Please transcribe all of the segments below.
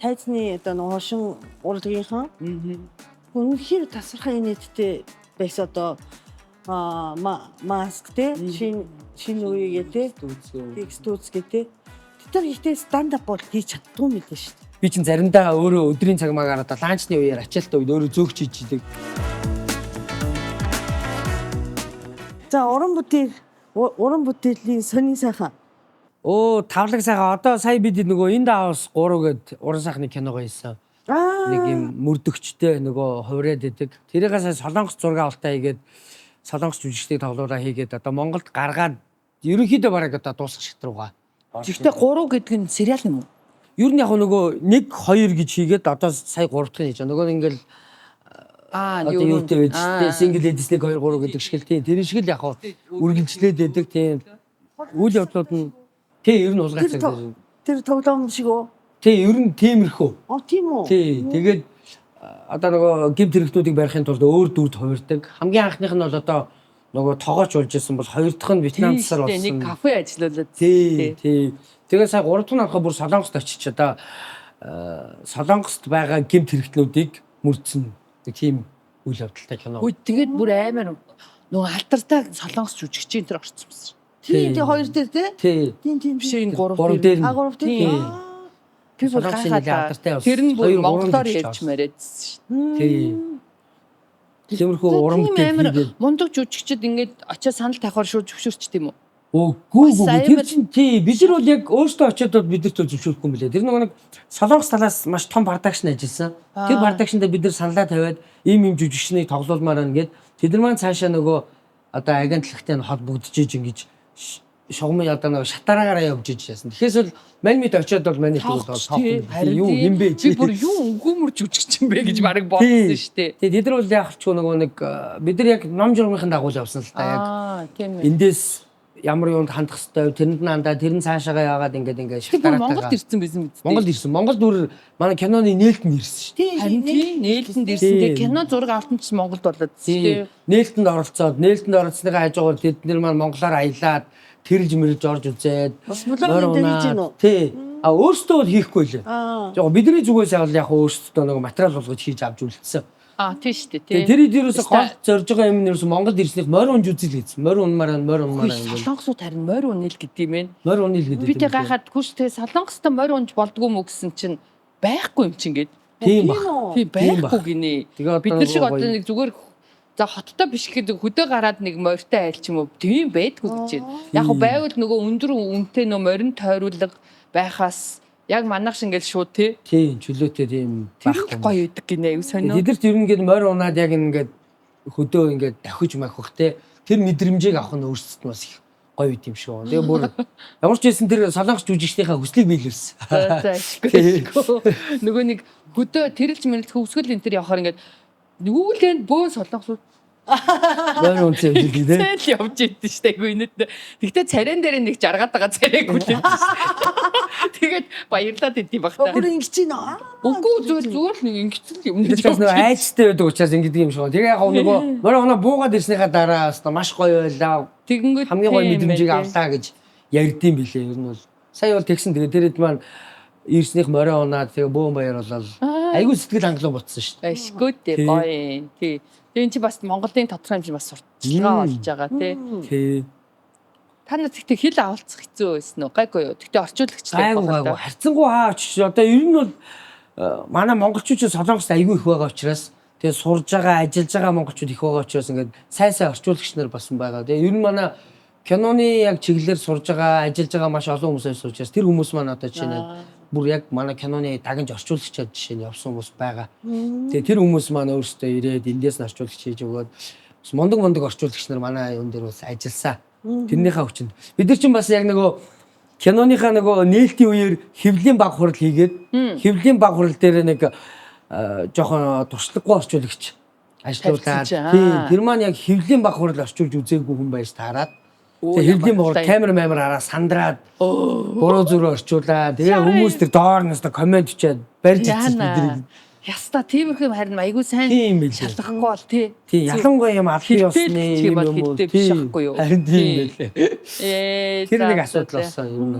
тайзны одоо нэг хошин урлагийнхан үнэхээр тасархай нийттэй байсан одоо маск те шинэ үеигээ те текстүүц гэдэг. Тэр ихтэй стандарт бол хийж чаддгүй мэдэн шүү дээ. Би чинь заримдаа өөрөө өдрийн цаг маагаар одоо ланчны үеэр ачаалттай үед өөрөө зөөгч хийж идэг. За уран бүтээлийн сонин сайхан. Оо тавлаг сайхан одоо сая бид нөгөө энэ даавс 3 гээд уран сайхны киного хийсэн. Нэг юм мөрдөгчтэй нөгөө хувраад идэг. Тэрийг сая солонгос зураг авалтаа хийгээд солонгос жүжигчдийг тоглоулаа хийгээд одоо Монголд гаргаад ерөнхийдөө бараг одоо дуусах шатруугаа. Гэхдээ 3 гэдэг нь сериал юм уу? Ер нь яг нөгөө 1 2 гэж хийгээд одоо сая 3 дахь хийж байгаа. Нөгөө нь ингээл одоо юутэй байж single edit 1 2 3 гэдэг шиг л тийм. Тэр шиг л яг үргэлжлээд байдаг тийм. Үйл явдлууд нь тийм ер нь узгацдаг. Тэр тоглоом шиг үү? Тийм ер нь тиймэрхүү. Тийм үү? Тийм. Тэгээд одоо нөгөө гимт хэрэгтүүдийг барихын тулд өөр дүрд хувирдаг. Хамгийн анхных нь бол одоо нөгөө тоогооч болж исэн бол хоёр дахь нь Вьетнам засар болсон. Нэг кафе ажиллаулаад. Тийм. Тэгээ сая 3 дахь нь орохоор бүр Солонгост очиж одоо Солонгост байгаа гимт хэрэгтнүүдийг мөрдсөн. Нэг тийм үйл явдалтай кино. Үгүй тэгээд бүр амар нөгөө алтартай солонгос жүжигчийн тэр орсон юм. Тийм хоёр дээр тий? Тийм биш энэ 3 дээр. 3 дээр. Би бүр гайхаад. Тэр нь бүр монголоор ярьж мээрээдсэн шүү. Тийм. Тиймэрхүү уран бүтээл мундаг жүжигчд ингээд очиад санал тавихаар шууд зөвшөөрч тийм үү? Үгүй тэр чинь тий бид нар бол яг өөртөө очиод бол бид нарт зөвшөөрөхгүй юм билээ. Тэр нэг солонгос талаас маш том продакшн ажилласан. Тэр продакшндаа бид нар саналаа тавиад ийм жүжигчнийг тоглоулмаар байна гэд тэд нар маань цаашаа нөгөө одоо агентлагтай нь холбогдож ингэж шугамын одоо нэг шатараагаараа явж иж яасан. Тэгэхээс бол маньмит очиод бол маньмит бол тоох юу юм бэ? Би бүр юу өнгөмөр жүжигч юм бэ гэж барыг бодсон шүү дээ. Тэгээд тэд нар бол яг ч нөгөө нэг бид нар яг ном журмынхын дагуу явсан л та яг. Тийм ээ. Эндээс ямар юунд хандах хэвээр тэрэнд нь андаа тэр нь цаашаагаа яагаад ингээд шалтгаалаад Монголд ирсэн байсан биз дээ. Монголд ирсэн. Монголд бүр манай киноны нээлтэнд ирсэн шүү дээ. Харин тийм нээлтэнд ирсэн. Тэгээ кино зураг авалтан ч Монголд болоод тийм. Нээлтэнд оролцоод нээлтэнд оролцсныхаа хажуугаар тэд нар маань монголоор аялаад тэрж мэрж орж үзээд бас блогинг хийж гин үү? Тий. Өөртөө бол хийхгүй лээ. Бидний зүгээс яг өөртөө нэг материал болгож хийж авч үлдсэн. Тийм шүү дээ. Тэр дээрээс гол зорж байгаа юм нэрс Монголд ирснээр морь унж үзэл гэсэн. Морь унмаар. Солонгосууд харин морь унил гэдэг юм бэ? Морь унил гэдэг. Би тэг гайхаад хүчтэй солонгостой морь унж болдгоо мө гэсэн чинь байхгүй юм чинь гээд. Тийм байхгүй гинэ. Бид нар шиг одоо нэг зүгээр за хоттой биш гэдэг хөдөө гараад нэг морьтой айл ч юм уу тийм байдгүй гэж байна. Яг байвал нөгөө өндөр үнэтэй нөгөө морин тойруулга байхаас яг манайх шиг ингээл шууд тийм чөлөөтэй тийм байхгүй гоё идэг гинэ юу сонио. Эдгэрт ер нь ингээд морь унаад яг ингээд хөдөө ингээд давхиж махих те тэр мэдрэмжийг авах нь өөрсдөд нь бас их гоё юм шүү. Тэгээ бүр ямар ч байсан тэр солонгос жүжигчдийнхаа хүслийг биелүүлсэн. За ашиггүй. Нөгөө нэг хөдөө тэрэлж мэрэлж хөвсгөл энэ төр явахаар ингээд нүгэлэнд бөө солонгосууд морь унц юм gibi те. Цэл явж идэв штэ гүнэт. Тэгтээ царайн дээр нэг жаргаад байгаа царайг үлээв. Тэгээд баярлаад идэв баг та. Бүр ингэж байна. Үгүй зүгээр л нэг ингэсэн юм. Тэгэхээр нөгөө айцтай байдаг учраас ингэдэг юм шиг. Тэгээ яг нөгөө морь унаа буугаад ирснийхаа дараа маш гоё байлаа. Тэгэнгүүт хамгийн гоё мэдрэмжийг авлаа гэж ярьдсан билээ. Ер нь бол сая бол тэгсэн. Тэгээ тэрэд маань ирснийх морь унаад тэгээ бөөн баяр болол айгүй сэтгэл хангалуун ботсон шүү дээ. Ашгүй дээ гоё. Тий. Тэгээ энэ чи бас Монголын тодорхой хэмжээ бас сурталчилгаа болж байгаа тий. Та нар тэгтээ хэл авалцах хэцүү байсан уу? Гайгүй юу? Тэгтээ орчуулагчтай байгаа. Харцангуй хаач одоо ер нь бол манай монголчууд солонгост айгүй их байгаа учраас тэгээ сурж байгаа, ажиллаж байгаа монголчууд их байгаа учраас ингээд сайн орчуулагч нар басан байгаа. Тэгээ ер нь манай киноны яг чиглэлээр сурж байгаа, ажиллаж байгаа маш олон хүмүүс байж учраас тэр хүмүүс маань одоо жишээ бүр яг манай киноны дагнж орчуулагчид жишээ нь явсан хүмүүс байгаа. Тэгээ тэр хүмүүс маань өөрсдөө ирээд эндээс нь орчуулагч хийж өгөөд бас мундаг орчуулагч нар манай юм дээр бас ажилласан. Тэрнийхээ хүчинд бид нар чинь бас яг нөгөө киноныхаа нөгөө нээлтийн үеэр хэвлийн баг хурал хийгээд хэвлийн баг хурал дээр нэг жоохон туршлагагүй орчуулагч ажиллуулаад тэр маань яг хэвлийн баг хурал орчуулж үзээгүй хүн байж таарад тэгээ хэвлийн баг камер хараа сандраад буруу зүрх орчуулаад тэгээ хүмүүс тэр доор нь комент бичээд барьж ирсэн бидний яста тиймэрхүү харин айгүй сайн шалгахгүй бол тий. Ялангуяа юм албан ёсны юм уу тиймэрхүү юу. Харин тийм байлээ. Тэр нэг асуудал болсон юм.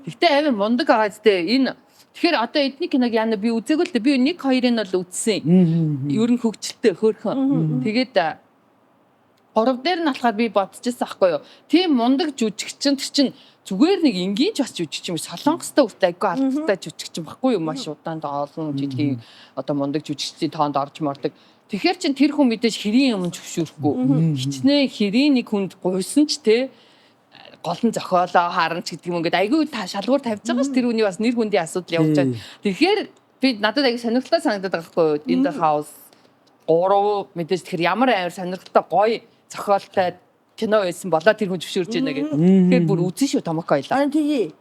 Гэхдээ амар мундаг байгаа зү энэ Тэгэхээр одоо эдний киног яана би үзээгүй л дээ. Би 1 2-ыг нь бол үзсэн. Ер нь хөгжилтэй хөөрхөн. Тэгээд 3 дээр нь болохоор би бодчихсон байхгүй юу. Тийм мундаг жүжигчин тэр чинь зүгээр нэг энгийн ч бас жүжигч юм. Солонгостой үртэй айгүй алдартай жүжигч юм байхгүй юу. Маш удаан олон жилийн одоо мундаг жүжигчдийн тоонд орж мордог. Тэгэхээр чин тэр хүн мэдээж хэрийн юм зөвшөөрөхгүй. Хичнээн хэрийн нэг хүнд гуйсан ч те гол нь зохиолоо харанч гэдэг юм ингээд айгүй та шалгуур тавьж байгаа ш тэр үний бас нэр хүндийн асуудал явж байгаа. Тэгэхээр би надад айгүй сонирхолтой санагдаад байгаа байхгүй юу. In the House 3 мэдээж тэр ямар амар сонирхолтой гоё зохиолтой кино байсан болоо тэр хүн зөвшөөрж байна гэх. Тэгэхээр бүр үзэн шүү томоко ойлаа. Тэгээ.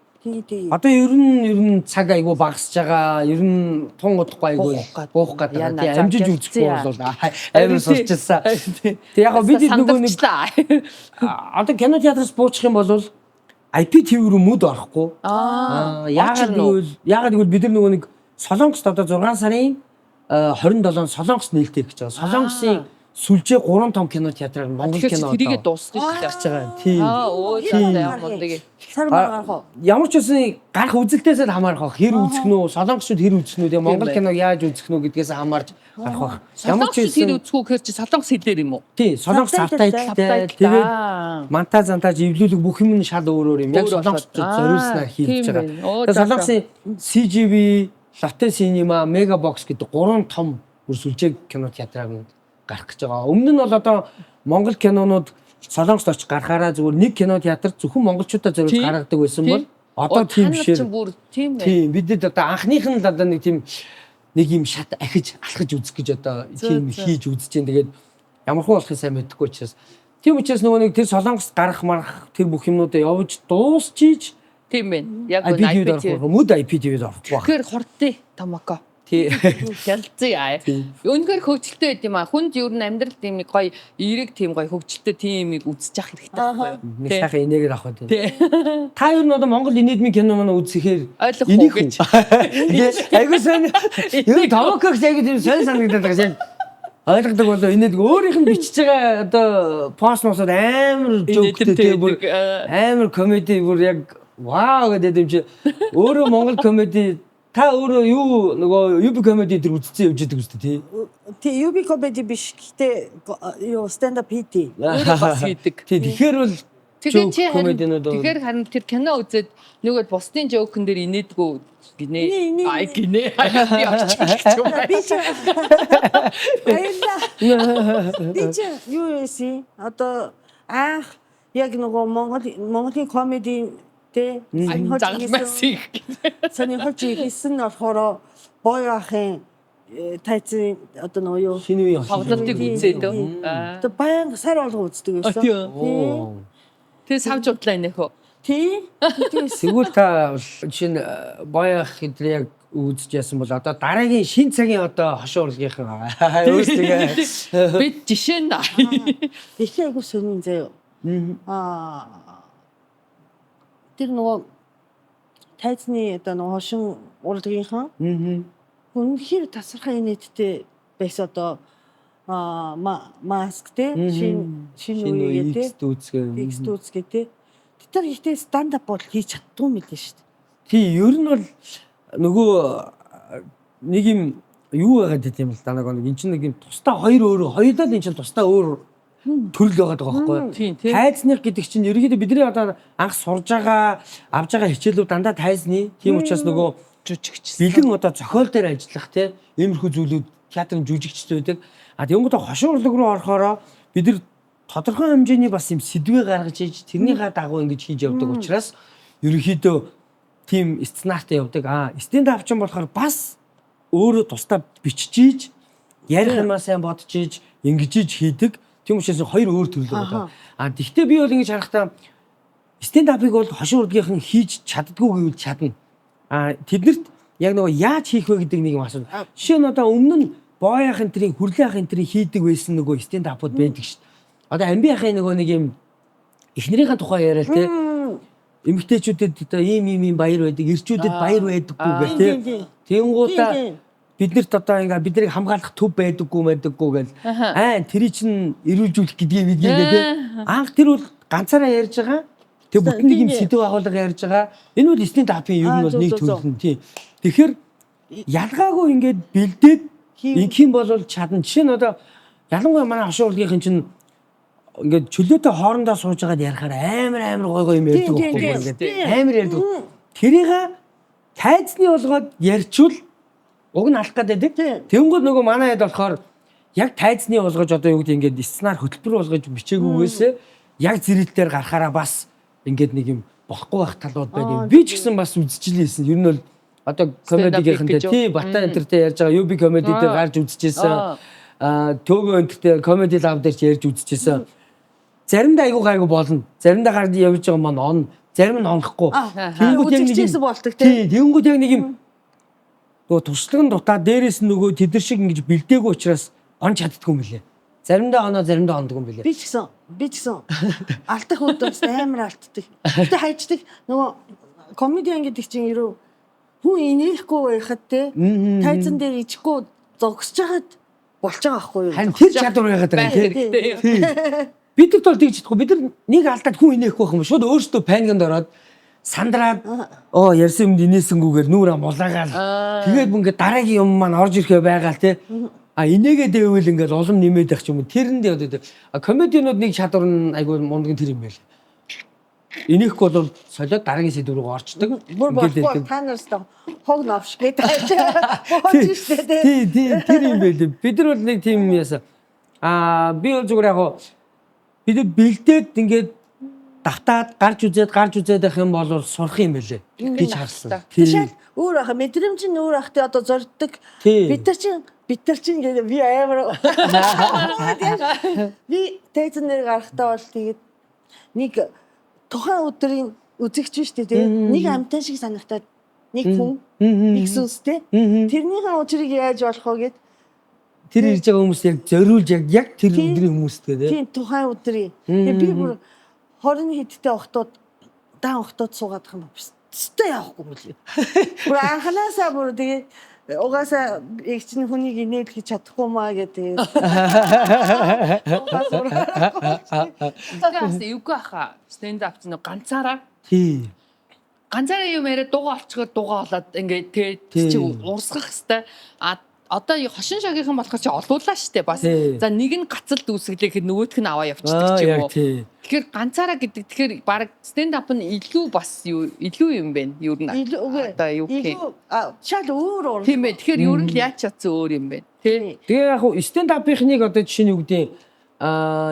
Одоо ер нь цаг айгүй багасж байгаа. Ер нь тун удахгүй айгүй буух гэдэг. Тэгээ амжиж үзэхгүй бол амар сурчилсан. Тэг яг бид нөгөө нэг одоо кино театраас буучих юм бол IPTV рүү мөд орохгүй. Яагаад гэвэл бид нар нөгөө нэг Солонгост одоо 6 сарын 27-нд Солонгос нээлттэй гэж байгаа. Солонгосын сүлжээ 3 том кино театраар Монгол кино тэрийгээ дуусгаж гарч байгаа. Тийм. Сар маргаах. Ямар ч үсэн гарах үзэлтээс хамаарах. Хэр үзэх нь үү? Солонгосчууд хэр үзэх нь үү? Монгол киног яаж үзэх нь үү гэдгээс хамаарч гарах байх. Ямар ч хэр үзэх үү гэхээр чи солонгос хэлээр юм уу? Тийм, солонгос сабтайтлтай. Тэгээд монтаж эвлүүлэг бүх юм нь шал өөр юм. Яг солонгосчууд зориулснаар хийж байгаа. Тэгээд солонгосын CGV, Lotte Cinema, Megabox гэдэг 3 том сүлжээ кино театраар гарах гэж байгаа. Өмнө нь бол одоо Монгол кинонууд Солонгост очиж гарахаараа зүгээр нэг кино театр зөвхөн монголчуудаа зориулж гаргадаг байсан бол одоо тийм бишээ. Тийм бидэд одоо анхных нь л одоо нэг тийм нэг юм шат ахиж алхаж үзэх гэж одоо тийм хийж үзэж जैन. Тэгээд ямархуу болохыг сайн мэдэхгүй учраас тийм учраас нөгөө нэг тэр Солонгост гарах марах тэр бүх юмнуудаа явж дуусчиж тийм байна. Яг IPTV мөд IPTV-д орохгүй байна. Тэгэхээр хурдтай томоко. Тий. Хялцээ аа. Үнэхээр хөгжилтэй байд юм аа. Хүнд ер нь амьдрал тийм нэг гоё эерэг тийм гоё хөгжилтэй тийм нэг үзэж явах хэрэгтэй байхгүй юу? Нэг сайхан энергээр авах гэдэг. Тий. Та ер нь одоо Монгол инээдмийн кино манай үзэхээр ойлгохгүй гэж. Айгуу сайн. Ер нь томокогс яг тийм сайн санагдаад байгаа шин. Ойлгодог болоо инээдэг өөрийнх нь бичиж байгаа одоо постносод амар жоктэй тийм бүр амар комеди бүр яг вау гэдэг юм чи өөрөө Монгол комеди та өөрөө юу нөгөө UB comedy дээр үзсэн явж байдаг үстэй тий. Тий UB comedy биш гэхдээ юу stand up хийдэг. Өөрөө бас хийдэг. Тий тэгэхээр бол тэгээд чи тэгэхээр харин тэр кино үзээд нөгөө бусдын жоокн дээр инээдгүү гинэ. Ай гинэ. Би орчих юм. Би ч юу эсэ одоо яг нөгөө Монголын comedy сонирхолж хийсэн болохоор боё ахын тайцын одоо нөгөө юу шинэ үеийн хавлалтыг үзээд одоо баян сар болго үздэг байсан. Тэгээ савж удлаа инех үү? Тий. Тэгвэл та шинэ боё ах хэдрийг яг үзэж яасан бол одоо дараагийн шин цагийн одоо хошуу урлагийнхан өөрсдөө бид жишээ нь ихээ айгу сонин заяа. Тэр нөгөө тайзны одоо нөгөө хошин урлагийнхан үнэхээр тасархай инээдтэй байсан одоо маск те шинэ үеийг те экстүүцгээ те тэр ихтэй stand up бол хийж чаддгүй мэдэн шүү дээ. Тий ер нь бол нөгөө нэг юм юу байгаад байт юм л да нэг энэ чинь нэг юм тусдаа хоёулаа энэ чинь тусдаа өөр төрөл байгаа байхгүй. Тайзных гэдэг чинь ерөнхийдөө бидний одоо анх сурж байгаа, авж байгаа хичээлүүд дандаа тайзны. Тийм учраас нөгөө жүжигч бэлэн одоо зохиол дээр ажиллах тийм иймэрхүү зүйлүүд театрын жүжигчд байдаг. А тэгэнгүүт хошин урлаг руу орохороо бид нар тодорхой хэмжээний бас юм сэдвээ гаргаж иж тэрнийхээ дагуу ингэж хийж явдаг учраас ерөнхийдөө тийм сценартай явдаг. Стенд ап ч юм болохоор бас өөрөө тусдаа бичиж ярих юмаа сайн бодож иж ингэж иж хийдэг. Тийм учраас хоёр өөр төрөл байгаа. Тэгвэл би бол ингэж харахтаа стенд апыг бол хошин урлагийнхан хийж чаддгүй гэвэл чадна. Тэднэрт яг нөгөө яаж хийх вэ гэдэг нэг юм асуу. Жишээ нь одоо өмнө нь боо яхын тэрийн хүрлээ яхын тэрийн хийдэг байсан нөгөө стенд апууд байдаг шүү дээ. Одоо амби яхын нөгөө нэг юм эхнэрийнхээ тухай яриад те эмэгтэйчүүдэд одоо ийм баяр байдаг, эрчүүдэд баяр байдаггүй гэх те. Тэнгуудаа биднэрт одоо ингээ биднийг хамгаалах төв байдаггүй гэл тэрий чинь эрүүлжүүлэх гэдгийг те. Анх тэр бол ганцаараа ярьж байгаа. Тэгээ бүтэн нэг юм сэдв агуулга ярьж байгаа. Энэ бол стенд апын ер нь бол нэг төрөл нь тийм. Тэгэхээр ялгаагүй ингээд бэлдээд ингэх юм бол чадна. Жишээ нь одоо ялангуяа манай хошуу урлагийн чинь ингээд чөлөөтэй хоорондоо сууж байгаад ярихаар амар гой юм ярьдаг байхгүй ингээд амар ярьдаг. Тэрийг тайзны болгоод ярьчвал уг нь алах гэдэг. Тэнгүүд нөгөө манай хэд болохоор яг тайзны болгож одоо юу гэдэг ингээд сценаар хөтөлбөр болгож бичээгүйгээсээ яг зэрэлтээр гарахаараа бас ингээд нэг юм болохгүй байх талууд байдаг. Би ч гэсэн бас үзчихлээсэн. Ер нь бол одоо комедигийнхэнтэй тий Бата энтертэй ярьж байгаа UB комеди дээр гарч үзчихсэн. Төгөө энтертэй комеди лав дээр ч ярьж үзчихсэн. Заримдаа айгуу болно. Заримдаа гард явж байгаа маань он, зарим нь онохгүй. Тэнгүүд яг нэг юм болдог тий. Тэнгүүд яг нэг юм нөгөө туршлага нь дутаа дээрээс нь нөгөө тэдэр шиг ингэж бэлдээгүй учраас он чаддгүй юм лээ. Заримдаа оноо заримдаа ондгүй юм лээ. Би ч гэсэн алдах үдээс амар алддаг. Гэтэ хайчдаг нөгөө комедиан гэдэг чинь ерөө хүн инехгүй байхад те тайзан дээр ичихгүй зогсож хагаад болж байгаа байхгүй юу? Харин тэр чадвар байгаад байгаа тийм. Бидэрт бол тэгж чадахгүй. Бид нар нэг алдаад хүн инехгүй байх юм шууд өөрсдөө паникнд ороод сандраад ярьсан юмд инээсэнгүүгээр нүүр ам улаагаал. Тэгээд ингээд дараагийн юм маань орж ирэхэ байгаал те. Инээгээ дэвэл ингээд улам нэмээд байх юм. Тэрэнд одоо комедианууд нэг чадвар нь айгүй мундаг тэр юм байл. Инехгүй бол солиод дараагийн сэдв рүү орчдөг. Ингээд та нараас хог навш гэдэг боож штэ тий тэр юм байл. Бид нар бол нэг тийм юм яасан. Би бол зүгээр яг бид бэлдээд ингээд давтаад гарч үзээд байх юм бол сурах юм байлээ гэж харсан. Тийм. Өөр ах мэдрэмж нь өөр ахтай одоо зорддог. Бид нар чинь гэдэг би амар би тайзан дээр гарахтаа бол тэгээд нэг тухайн өдрийн үзэгч шүү дээ. Нэг амтан шиг санагтаад нэг хүн нэг сүнстэй. Тэрнийхээ учрыг яаж болох вэ гэд тэр ирж байгаа хүмүүс яг зориулж яг тэр өдрийн хүмүүстэй тийм тухайн өдрийн. Тэгээд би бүр 20 хэдтэй охтууд даан охтууд суугаад байгаа юм байна. Өстэй явахгүй юм лээ. Бүр анханасаа бүр тэгээд угаасаа эгчний хүнийг инээл хийж чадахгүй маа гэдэг. Тэгээс юугаа хаа стенд ап чинь ганцаараа. Тий. Ганцаараа юм яриа дуугаа олчгоо дуугаа болоод ингээд тэгээд чи урсгах хэвээр одоо хошин шагийнхан болохоор чи олуулаа штэ бас. За нэг нь гацалд үүсгэлээ гэхэд нөгөөх нь аваа явчихдаг ч юм уу. Тэгэхээр ганцаараа гэдэг тэгэхээр баг стенд ап нь илүү юм байна. Юу н одоо юу гэх юм. Шал өөр. Тийм ээ. Тэгэхээр юу нь л яач чадсан өөр юм байна. Тий. Тэгээ яг стенд апынхныг одоо жишээ нь юу гэдэг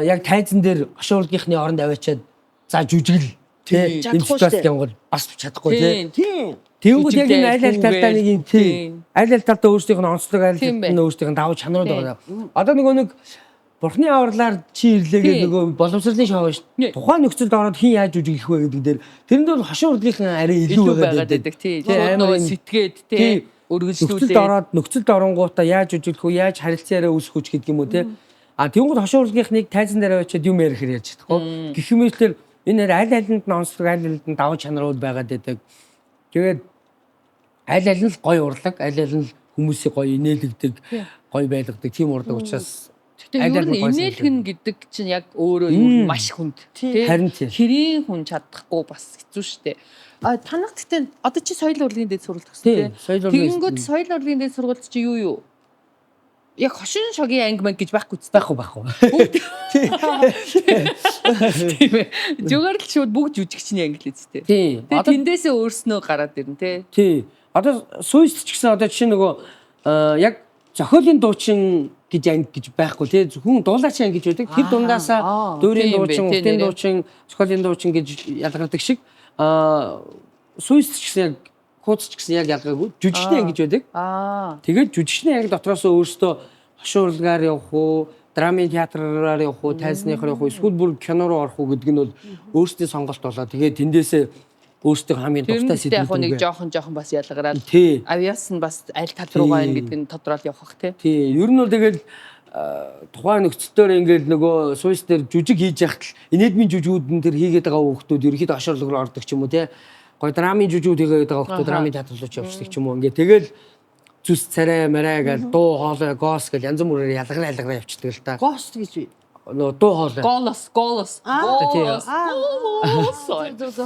яг тайзан дээр хошуулгийнхны оронд аваачаад за жүжигл тий. Энэ ситуацийн бас чадахгүй тий. Тэнгүүд яг энэ айл талдаа нэг юм тийм. Айл талдаа өөрсдийнх нь онцлог айл талдаа өөрсдийнх нь давуу чанарууд байгаа. Одоо нэг бурхны авралаар чи ирлээ гэдэг боловсролын шоу шүү. Тухайн нөхцөлд ороод хин яаж үжиглэх вэ гэдэг дээр тэрэнд бол хошин урдлынхан арай илүү байгаад байдаг. Тийм. Амар сэтгээд тий. Өргөжлүүлээ. Нөхцөлд оронгуудаа яаж үжиглэх вэ, яаж харилцаараа үүсэх үү гэдэг юм уу тий. Тэнгүүд хошин урдлынхныг тайзан дээр аваачаад юм ярихээр яаж чадахгүй. Гэх юм хэлээр энэ айл айланд нь онцлог айл айланд нь давуу чанарууд байгаад байдаг. Тэгээд аль аль нь гоё урлаг, аль аль нь хүмүүсийг гоё инээлгдэг, гоё байлгадаг тийм урлаг учраас ер нь инээлгэн гэдэг чинь яг өөрөө юу маш хүнд. Харин тийм. Хэрийн хүн чадахгүй бас хэцүү шттэ. Танах гэхдээ одоо чи соёл урлагийн дэд сургалт гэсэн тийм. Тэгэнгүүт соёл урлагийн дэд сургалт чи юу? Яг хошин шогийн анги мэг гэж байхгүй ч байхгүй. Тийм ээ. Зүгээр л шууд бүгд жүжигчний анги л үстэй. Тийм. Тэгээ тэндээсээ өөрснөө гараад ирнэ тий. Тий. Одоо суйст ч гэсэн одоо жишээ нөгөө яг зохиолын дуучин гэж анги гэж байхгүй тий. Хүн дуулаач анги гэж байдаг. Тэр дундаасаа дуурийн дуучин, утын дуучин, зохиолын дуучин гэж ялгардаг шиг суйст ч гэсэн яг кууц ч гэсэн яг ялгаагүй жүжигчний анги гэж байдаг. Тэгээд жүжигчний анги дотроос өөрөөсөө хошин урлагаар явах уу, драмын театраар явах уу, тайзныхаар явах уу, эсвэл бүр кино руу орох уу гэдэг нь бол өөрсдийн сонголт болоо. Тэгээд тэндээсээ өөрсдөө хамгийн дуртай сэдвүүд яг нэг жоохон бас ялгараад авиас нь бас аль тал руугаа ин гэдэг нь тодорхойл явах тий. Тий. Ер нь бол тэгэл тухайн нөхцөлөөр ингээд нөгөө суйс дээр жүжиг хийж яхад инээдмийн жүжигүүд нь тэр хийгээд байгаа хүүхдүүд ерөөхдөө хошин урлаг руу ордог ч юм уу тий. Гоё драмын жүжигүүд хийгээд байгаа хүүхдүүд драмын театр руу явчихдаг ч юм уу. Ингээд тэгэл зүс царай марай гэл дуу хоолой гос гэл янз бүрээр ялгараа явчихдаг л та. Гост гэж нөгөө дуу хоолой. Голос.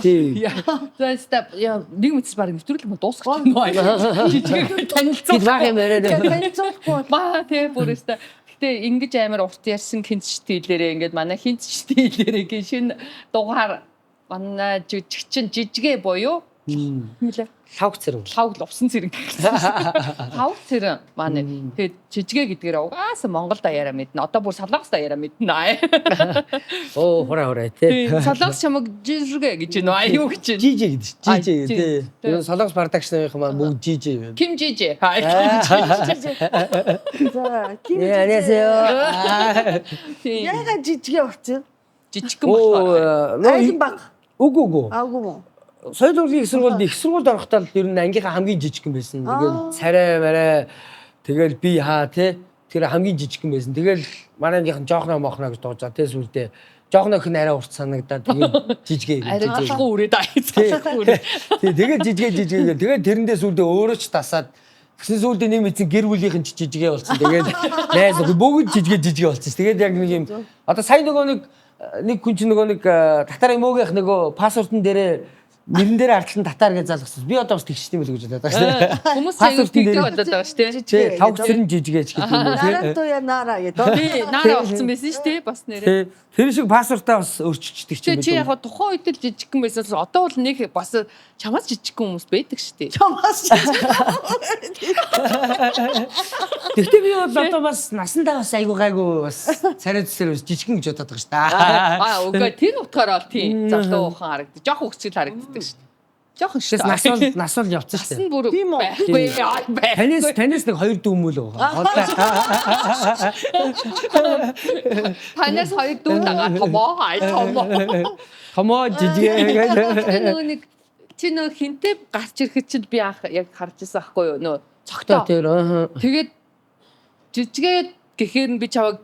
Тий. Яа, нэг мэдс баг нэвтрүүлэг мөн дуусах юм байна. Жижиг танилцуулах. Баг юм яриад. Танилцуулахгүй. Баа тий бүрээсээ. Гэтэ ингэж амар урт ярьсан хинц стилээрээ ингээд манай хинц стилээрээ гин шинэ дугаар манай жижигэ боёо. Хэмлээ. Лавг цэрэг. Лавг лувсан цэрэг. Лавг цэрэг манай. Тэгээд жижигэ гэдгээр угаасаа Монгол даяараа мэднэ. Одоо бүр солонгос даяараа мэднэ. Оо хураа тий. Солонгос чамаг жижигэ гэж байна. Аюу гэж. Жижиг гэдэг. Жижиг тий. Энэ солонгос продакшныхаа маань бүгд жижиг байна. Ким жижиг. За, ким 안녕하세요. яга жижигэ болсон. Жижигхэн болохоор. Айлан баг. Үгүй. Аагүй мó. Соёл урлагийн их сургуульд орохдоо ер нь ангийнхаа хамгийн жижигхэн байсан. Тэгэл царай марай тэгэл би хаа тий. Тэр хамгийн жижигхэн байсан. Тэгэл манай ангийнхан жоохноо мохноо гэж дуужаа тий сүлдээ. Жоохноо их арай урт санагдаад тэгээд жижигэ. Арай залхуу үрээд залхуу үрээ. Тий тэгээд жижигэ. Тэгээд тэрэндээ сүлдээ өөрөө ч тасаад тэгсэн сүлдээ нэм эзэн гэр бүлийнхэн ч жижигэ болсон. Тэгээд найз бүгд жижигэ болсон. Тэгээд яг нэг юм одоо сайн нөгөө нэг хүн чинь нөгөө нэг татар эмөөгийнх нөгөө паспортын дээрээ нэрэн дээр ардлан татар гэж залгасан. Би одоо бас тэгчтэй мэл гэж бодоод байгаа шүү. Хүмүүс аяг тэгдэг болоод байгаа шүү дээ. Тий, тавх зэрэн жижигэж гэдэг юм уу тий. Нарантуя нара гэдэг. Тий, наараа болсон байсан шүү дээ. Бас нэрээ. Тэр шиг паспортаа бас өөрчилчихдэг юм Чи яг тухайн үед л жижигхэн байсаас одоо бол нэг бас чамаас жижигхэн хүмүүс байдаг шүү дээ. Чамаас. Тэгтээ би бол одоо бас насандаа бас айгуу гайгүй бас царай цэсэр бас жижигхэн гэж бодоод байгаа шүү дээ. Үгүй тэр утгаараа бол тийм залуу хүн харагддаг. Жохон өсгөл харагддаг шүү дээ. Жохон шүү. Нас бол явцсан шүү дээ. Бүр Тийм үү? Танаас нэг хоёр дүү мөл байгаа. Танаас хоёр дүү дагаа томоо. Томоо жижиг. Нэг чи нөө хинтээ гарч ирэхэд чинь би анх яг харж ирсэн аахгүй юу? Нөө цогтоо. Тэгээд жижигээ гэхээр нь би чаваг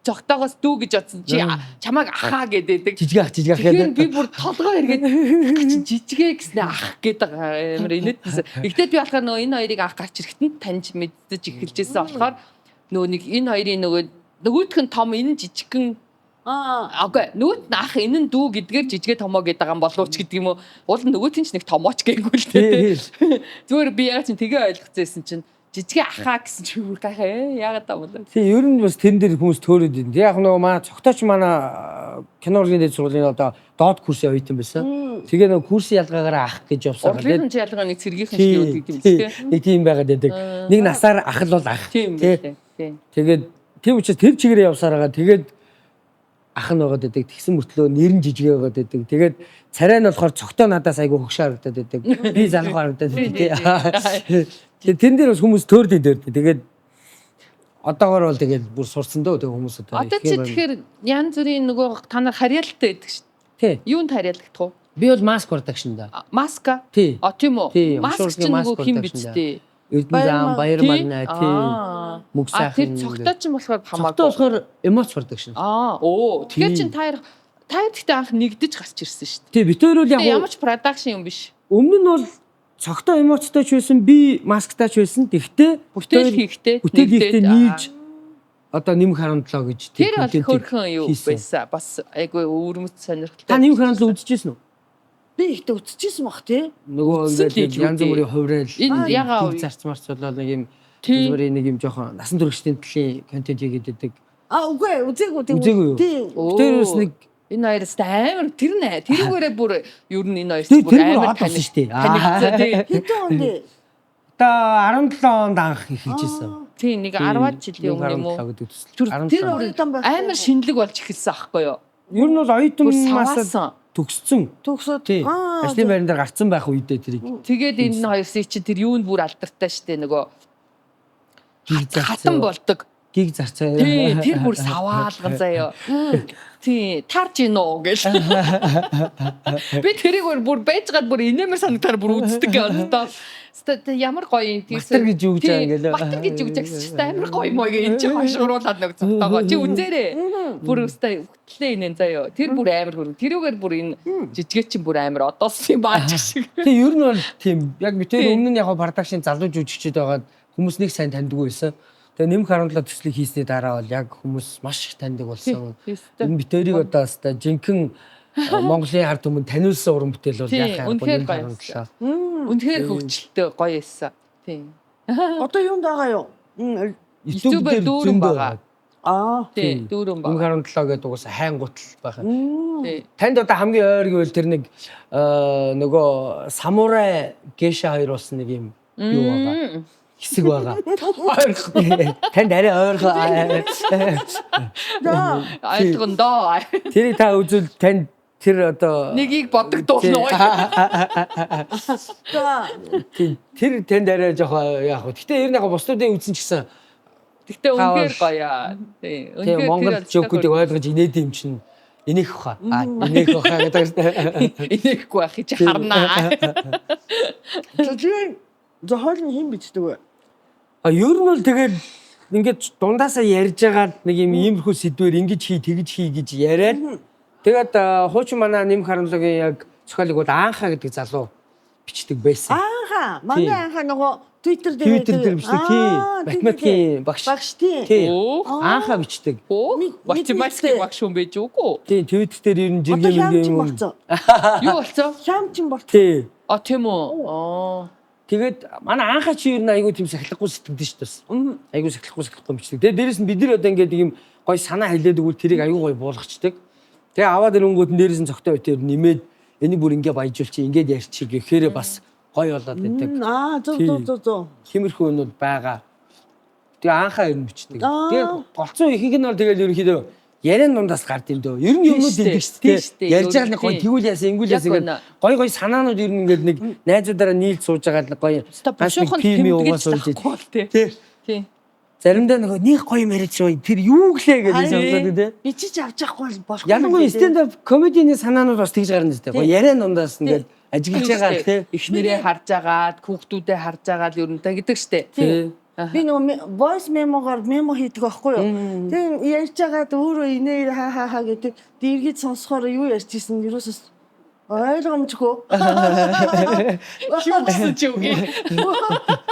цогтоогоос дүү гэж бодсон. Чи чамайг ахаа гэдэг. Жижиг ах гэдэг. Тэгэхээр би бүр толгоо эргээд жижигээ гэснээр ах гэдэг амар инээдсэн. Игтэл би болохоор нөө энэ хоёрыг анх гарч ирэхэд нь таньж мэддэж эхэлжсэн болохоор нөө нэг энэ хоёрын нөгөөх нь том энэ жижигхэн окей нөгөөт нь ах энэ нь дүү гэдгээр жижигэ томоо гэдэг юм болооч гэдэг юм уу. Уул нөгөөт нь ч нэг томооч гээгүй л дээ. Зүгээр би яг чинь тгээ ойлгоцсон чинь жижигэ ахаа гэсэн чи бүр гайхаа яагаад таа болоо. Тий, ер нь бас тэрэн дээр хүмүүс төөрөөд байна. Яг нөгөө маа цогтооч манай кино урлагийн дэд сургуулийн одоо доод курсын оюутан байсан. Тэгээ нөгөө курсын ялгаагаар ах гэж явсан. Урлагийн ялгаа нэг цэргийнхэн шиг үүддэг юм тийм. Нэг тийм байгаад байдаг. Нэг насаар ах л бол ах. Тийм үү. Тэгээд тийм учраас тэр чигээрээ явсаар байгаа. Тэгээд ах нь байгаад байдаг. Тэгсэн мөртлөө нэр нь жижиг байгаад байдаг. Тэгээд царай нь болохоор цогтоо надаас айгүй хөгшөө харагдаад байдаг. Би залхуу харагдаад байдаг. Тэгээд тэн дээр бас хүмүүс төөрдөд. Тэгээд одоогоор бол тэгээд бүр сурцсан дөө тэг хүмүүс одоо. Одоо чи тэгэхээр янз бүрийн нөгөө та нар харьяалтай байдаг шүү дээ. Тий. Юунд харьяалагдах вэ? Би бол маск продакшн да. Маска? Тий. Тийм үү? Маск Маск чинь нөгөө хин биз дээ. Эрдэнэ зам баяр мандна тий. Мөг сайхан. Тэр цогтоо чинь болохоор хамаагүй. Цогтоо болохоор эмоц продакшн. Тэгэхээр чин та гэхдээ анх нэгдэж гарч ирсэн шүү дээ. Тий, бид хоёр бол яг ямар ч продакшн юм биш. Өмнө нь бол цогтоо эмоцтой ч байсан, би масктай ч байсан. Тэгтээ бүтээл хийхдээ нийлж одоо нэмэх 17 гэж тэр бол хөөрхөн юу байсан. Бас айгүй өвөрмөц сонирхолтой. Та нэмэх 17 үзчихсэн үү? Би ихтэй үтчихсэн баг тий. Нөгөө ингээд янз бүрийн хувирал энэ ягаа зарц марц болоо нэг юм зүгээр нэг юм жоохон насан туршидын төлөлийн контент хийгээд байдаг. Үгүй үзээгүй тий. Тэрс нэг энэ хоёроос амар тэрүүгээрээ бүр ер нь энэ хоёр бүр амар таних шүү дээ. Хэдэн онд вэ? Одоо 17 онд анх эхэлжсэн. Тий, нэг 10-аад жилийн өмнө юм уу? Тэр оюутан байх. Амар шинэлэг болж эхэлсэн аахгүй юу? Ер нь бол оюутан төгссөн. Төгсөөд тий. Ажлын байран дээр гарцсан байх үедээ тэрийг. Тэгээд энэ хоёрын чинь тэр юунд бүр алдартай штэ нөгөө хатан болдог. Гиг зарцаа. Тий, тэр бүр саваалган заяа. Тий, тарж гинөө гэж. Би тэрийг бүр байжгаад бүр инээмэр санагдаар бүр үздэг одоо. Тэ ямар гоё тийм Батар гэж юу гэж байгаа юм гэлээ. Батар гэж юу гэж гэсэн амар гоё мой гэж энэ чинь хошгруулаад нэг цогтоогоо. Чи үзээрэй. Бүр өстэй хөтлөө инэн заяа. Тэр бүр амар хөрөг. Тэрүүгээр бүр энэ жижигэ чинь бүр амар одоолсон юм баач шиг. Тий, ер нь бол тийм. Яг би тэр өмнө нь яг продакшн залуу жүжигчд байгаад хүмүүс нэг сайн таньдгүй байсан. Тэгээ нэмэх 17 төслийг хийсний дараа бол яг хүмүүс маш их таньдаг болсон. Ёстой. Энэ битэрийг одоо хэвээр жинхэнэ Монголын ард түмэнд таниулсан уран бүтээл бол яг үнэхээр гоё байсан. Үнэхээр хөвчлөлтөө гоё байсан. Тийм. Одоо юунд байгаа юу? YouTube дээр дүүрэн байгаа. Тийм. Дүүрэн Нэмэх байгаа. 17 гэдэг угаасаа хайн гутал байгаа. Тийм. Танд одоо хамгийн ойр гэвэл тэр нэг нөгөө самурай гейша хоёр болсон нэг юм юу байгаа. Хэсэг байгаа. Танд арай ойрхон Айлгондоо. тэрийг та үзвэл танд тэр одоо Нэгийг бодогдуулно. тэр танд арай жоох яг хөө. Гэтэ ер нь яг бусдын үзсэн ч гэсэн Гэтэ үнэхээр гоё. Тийм. тийм Монгол жокуудыг ойлгож инээд юм чинь энийх баха. Энийх баха гэдэг. Инехгүй ах чи харнаа. Тэгээд зохиол нь хэн бичдэг вэ? Ер нь бол тэгээд ингээд дундаасаа ярьж байгаа нэг юм иймэрхүү сэдвэр ингэж хий тэгж хий гэж яриад тэгээд хуучин манай нэмэх 17-гийн яг зохиолыг бол Анхаа гэдэг залуу бичдэг байсан. Анхаа. Манай анхаа нөгөө Twitter дээр бичдэг тийм математикийн багш. Тийм. Анхаа бичдэг. Математик багш хүн байж үгүй. Тийм Twitter дээр ер нь жиргэн юм. Юу болцоо? Шамчин болцоо. Тийм. Тийм үү. Тэгээд манай Анхаа чи ер нь айгүй тийм сахилахгүй сэтгэдэж шүү дээ. Айгүй сахилахгүй бичдэг. Тэгээд дээрэс нь бид нар одоо ингээд юм гой санаа хэлээд өгвөл тэрийг айгүй гой буулгачдаг. Тэгээ аваад ирэнгүүт дээрээс нь цогтой битээр нэмээд энийг бүр ингээ баяжуулчих, ингээд ярьчих гэхээр бас гой болоод байдаг. Зөв. Тиймэрхүү юмуд байгаа. Тэгээ Анхаа ер нь бичдэг. Тэгээ голцоо ихийг нь бол тэгэл ерөнхийдөө яриан дундаас гард юм дөө. Ер нь юмнууд идэг шүү дээ. Ярьж байгаа нэг гой тэгүүл яасан, ингүүл яасан гэдэг гой санаанууд ер нь ингээд нэг найзуудаараа нийлж сууж байгаа л гой бушуухан тэмдэглэж тахгүй тий. Тий. Заримдаа нөгөө нэг гоё юм яриад шүү. Тэр юу гэлээ гэж сонсоод тий. Бичиж авч явахгүй болох. Ялангуяа stand up comedy-ны санаанууд бас тэгж гарна зү. Гоё яриан дундаас ингээд ажиглаж байгаа тий. Эхнэрээ харж агаад, хүүхдүүдээ харж агаад ер нь та гэдэг штэ. Тий. Би нөгөө voice memo-гоор мемо хийдэг байхгүй юу? Тийм ярьж байгаад өөрөө инээ хаа гэдэг дэргэд сонсохоор юу ярьж исэн ерөөсөс ойлгомжгүй. Юу гэсэн ч үгүй.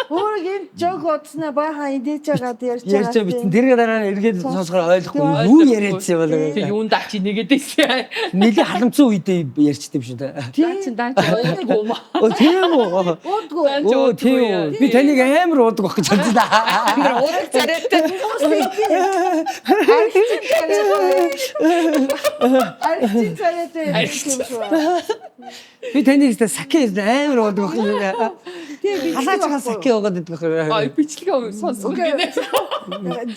Өөрөө гин жог утснаа баахан идэж байгаад ярьж Ярьж битэн тэргээ дараа нь эргээд сонсохоор ойлгохгүй юу яриадсан юм болоо. Тэг юунд ачи нэгэд ийсэн. Нийлээ халамцсан үедээ ярьчихдээ юм шүү дээ. Даа чи уудгүй маа. Тийм үү? Уудгүй. Тийм. Би таныг амар уудаг байх гэж бодсон. Амар уудаг царайтай. Арчи царайтай. Би таныг сакэ амар уудаг байх юм. Тийм халаачаа сакэ уугаад идэх байх. Бичлэгээ сонсох гинэ.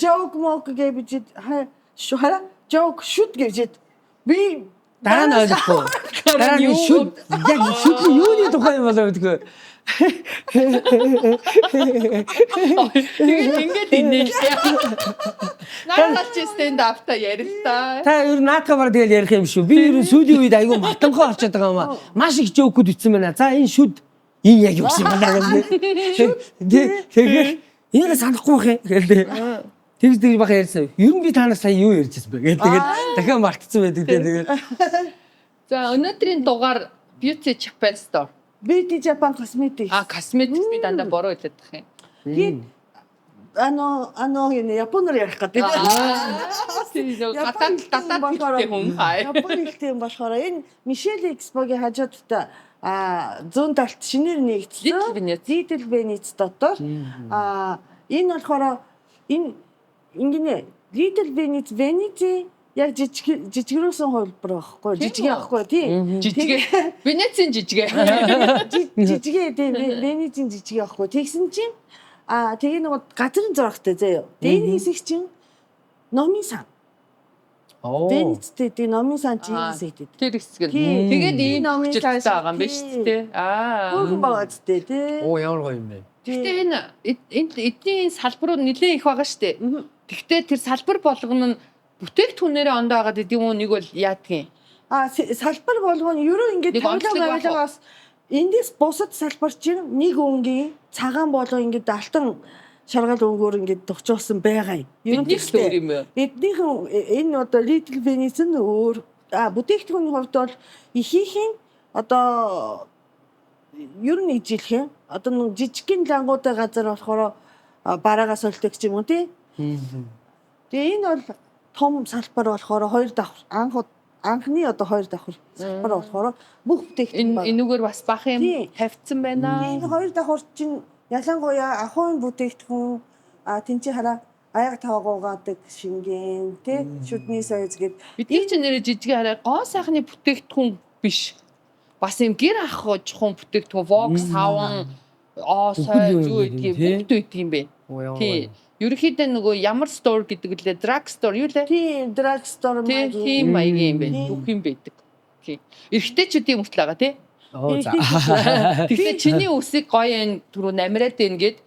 Joke мок гэж хара joke shoot гэж би дараа нь ойлгохгүй. Дараа нь шүд яг шүд юуны тухай юм болоо гэдэггүй. Ингээд инээ. Наач stand up та ярилтаа. Та ер нь наадхаа бараг тэгэл ярих юм шүү. Би ер нь сүүлийн үед айгүй матамхаа орчод байгаа юм аа. Маш их жоокуд ütсэн байна. За энэ шүд энэ яг юу гэсэн юм байна гэдэг. Тэгэхээр энэ санахгүй байх юм гэлээ. Тэгж бах ярьсан. Ер нь би танаас сая юу ярьжсэн бэ гэдэг. Тэгээд дахиад мартцсан байдаг тэгээд. За өнөөдрийн дугаар Beauty Japan Store. Beauty Japan Cosmetics. Cosmetics би дандаа бороо хэлээд байх юм. Би энэ японоор ярих гэдэг. Гадаад хүн хай. Япон хэлтэй юм болохоор энэ Michelle Expo-гийн хажуудтай зүүн талд шинээр нэгдсэн Little Venice дотор энэ болохоор энэ ингэнэ Little Venice яг жижигрүүсэн хөлбөр байхгүй жижигэ байхгүй тийм жижигэ Венецийн жижигэ жижигэ тийм Венецийн жижигэ байхгүй тэгсэн чинь тэгээ нэг газрын зурагтай заяа энэ хэсэг чинь номын сан Венецтэй тийм номын сан чинь хэсэгтэй тэр хэсэг нь тэгээд ийм номын сан байгаа юм байна шүү дээ хөөрхөн байгаа зү тий Оо ямар гоё юм бэ гэхдээ энэ эдийн салбарууд нэлээд их байгаа шүү дээ тэгвэл тэр салбар болгоно нь бүтээгдэхүүнээрээ ондоо байгаа гэдэг юм уу нэг бол яадгийн салбар болгоно ерөө ингээд тавилгаас эндээс бусад салбар чинь нэг өнгийн цагаан болоо ингээд алтан шаргал өнгөөр ингээд тогтчулсан байгаа юм. Ер нь өөр юм байна. Эднийхэн энэ одоо Little Venice нь өөр бүтээгдэхүүний хувьд бол ихийнх нь одоо ер нь ижилхэн одоо нэг жижигхэн лангуутай газар болохоор бараагаас олдог ч юм уу тий. Тэгээ энэ бол том салбар болохоор хоёр давхар анхны одоо хоёр давхар салбар болохоор бүх бүтээгдэхүүн байна. Энүүгээр бас бах юм тавьсан байна. Энэ хоёр давхар чинь ялангуяа ахуйн бүтээгдэхүүн тэнцээ хараа аяг тавгуугаадаг шингэн тий шүдний соёз гээд бидний чинь нэр жижиг хараа гоо сайхны бүтээгдэхүүн биш. Бас юм гэр ах жоохон бүтээгдэхүүн вокс саван соёз юу гэдгийг бүгд үйдэг юм бэ. Тий. Ерөнхийдөө нөгөө ямар стор гэдэг лээ drug store юу лээ? тий drug store тийм маягийн юм бэ. Бүх юм байдаг. Тий. Эрэгтэйчүүдийн мөртл байгаа тий. Тэгэхээр чиний үсийг гоё энэ түрүү намраад байна гэд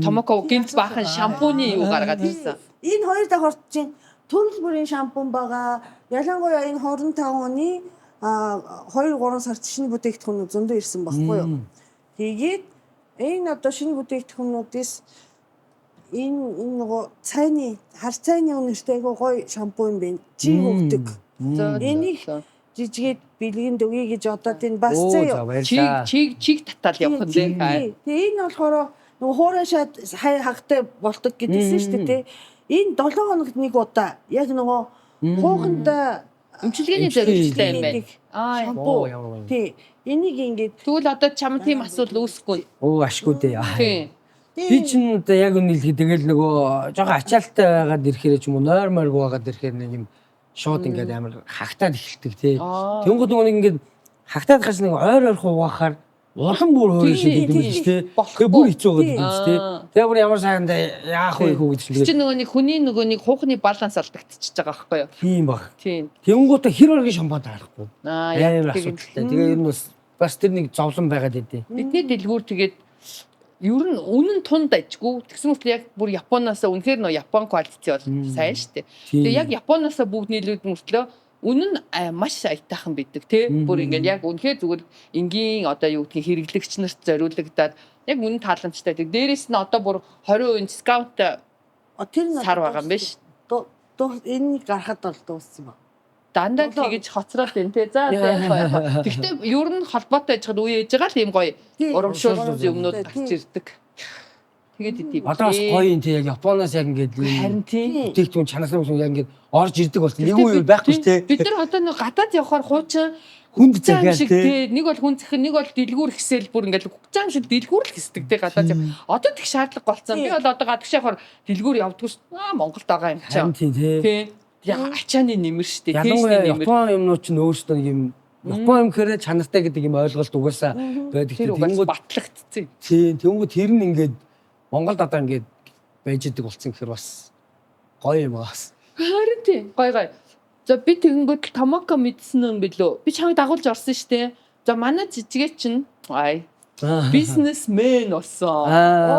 Томоко гинц баахан шампуны юу гаргаад ирсэн. Энэ хоёр давхарт чинь төрөл бүрийн шампун байгаа. Ялангуяа энэ 25 оны 2-3 сард шинэ бүтээгдэхүүнүүд зөндөө ирсэн баггүй юу. Тэгээд энэ одоо шинэ бүтээгдэхүүнүүдээс энэ нөгөө цайны хар цайны үнэртэй гоё шампун юм байна. Чи өгдөг. Энийг жижигэд бэлгэнд өгье гэж одоо энэ бас чиг татал явах нь дээ. Тэгээ энэ болохоор нөгөө хуурай шат хагтай болдог гэдгийгсэн шүү дээ. Энэ 7 хоногт нэг удаа яг нөгөө хууханд эмчилгээний зорилттой юм байна. Шампу. Тий. Энийг ингээд тэгвэл одоо чамд тийм асуудал үүсэхгүй. Ашгүй дээ. Тий. Би чинь одоо яг үнэлэхэд тэгэл нөгөө жоохон ачаалттай байгаад ирэхээр ч юм уу нойр морг байгаад ирэхээр нэг юм шууд ингээд амар хагтаад эхэлдэг тий. Тэнгууд нөгөө ингээд хагтаад хаш нэг ойр хугаахаар улам бүр хөөрөж идэв юм шүү дээ. Тэгээ бүр хэцүү байгаа юм шүү дээ. Тэгээ бүр ямар сайхандаа яах вэ хүү гэдэг чинь нөгөө нэг хүний нөгөө нэг хуухны баланс алдагдчихж байгаа байхгүй юу? Тийм баг. Тийм. Тэнгуудаа хэр оргийн шампунь таахгүй. Яг асуудалтай. Тэгээ ер нь бас тэр нэг зовлон байгаад идэв. Бидний дэлгүүр тэгээд ер нь үнэн тунд ажгүй. Тэгсэн мэт яг бүр Японоос үнэхээр нөө Япон квалити бол сайн шүү дээ. Тэгээ яг Японоос бүгд нийлүүд мөртлөө үнэн маш аятайхан бидэг тий. Бүр ингээд яг үнэхээр зүгээр энгийн одоо юу гэдгийг хэрэглэгч нарт зориулагдаад яг үнэн тааламжтай. Тэг дээрэс нь одоо бүр 20% дискаунт тэр нь сар байгаа юм биш. Энэ гарахад бол дууссан ба. Дандаа тэгэж хоцроод байна тий. За тэгтээ ер нь холбоотой ажихад үе ээж байгаа л ийм гоё урамшуул юмнууд гарч ирдэг. Тэгээд идэв. Одоо бас гоё юм тий яг Японоос яг ингээд харин тий бүтээгдэхүүн чанартай хүмүүс яг ингээд орж ирдэг болсон. Нэг үе байхгүй ч тий. Бид нар одоо нэг гадаад явахаар хуучин хүнд захиал тий. Нэг бол хүн захин, нэг бол дэлгүүр хэсэл бүр ингээд хугацаан шиг дэлгүүр л хэсдэг тий гадаад. Одоо тэг шаардлага болцсон. Би бол одоо гадагш явахаар дэлгүүр явдаггүй Монголд байгаа юм чинь. Тий. Яг ачааны нэмэр штэ. Ялангуяа Япон юмнууд ч өөрсдөө нэг юм Япон юм гэхээр чанартай гэдэг юм ойлголт угаасаа байдаг. Тэнгүүд батлагдцсан. Тий. Тэнгүүд тэр нь ингээд Монголд одоо ингээд байж идэг болсон гэхээр бас гоё юмаас. Харин тий. Гоё. За би тэгэнгүүт Томоко мэдсэн юм билүү? Би чамайг дагуулж орсон штэ. За манай жижигээ чинь бизнесмен болсон.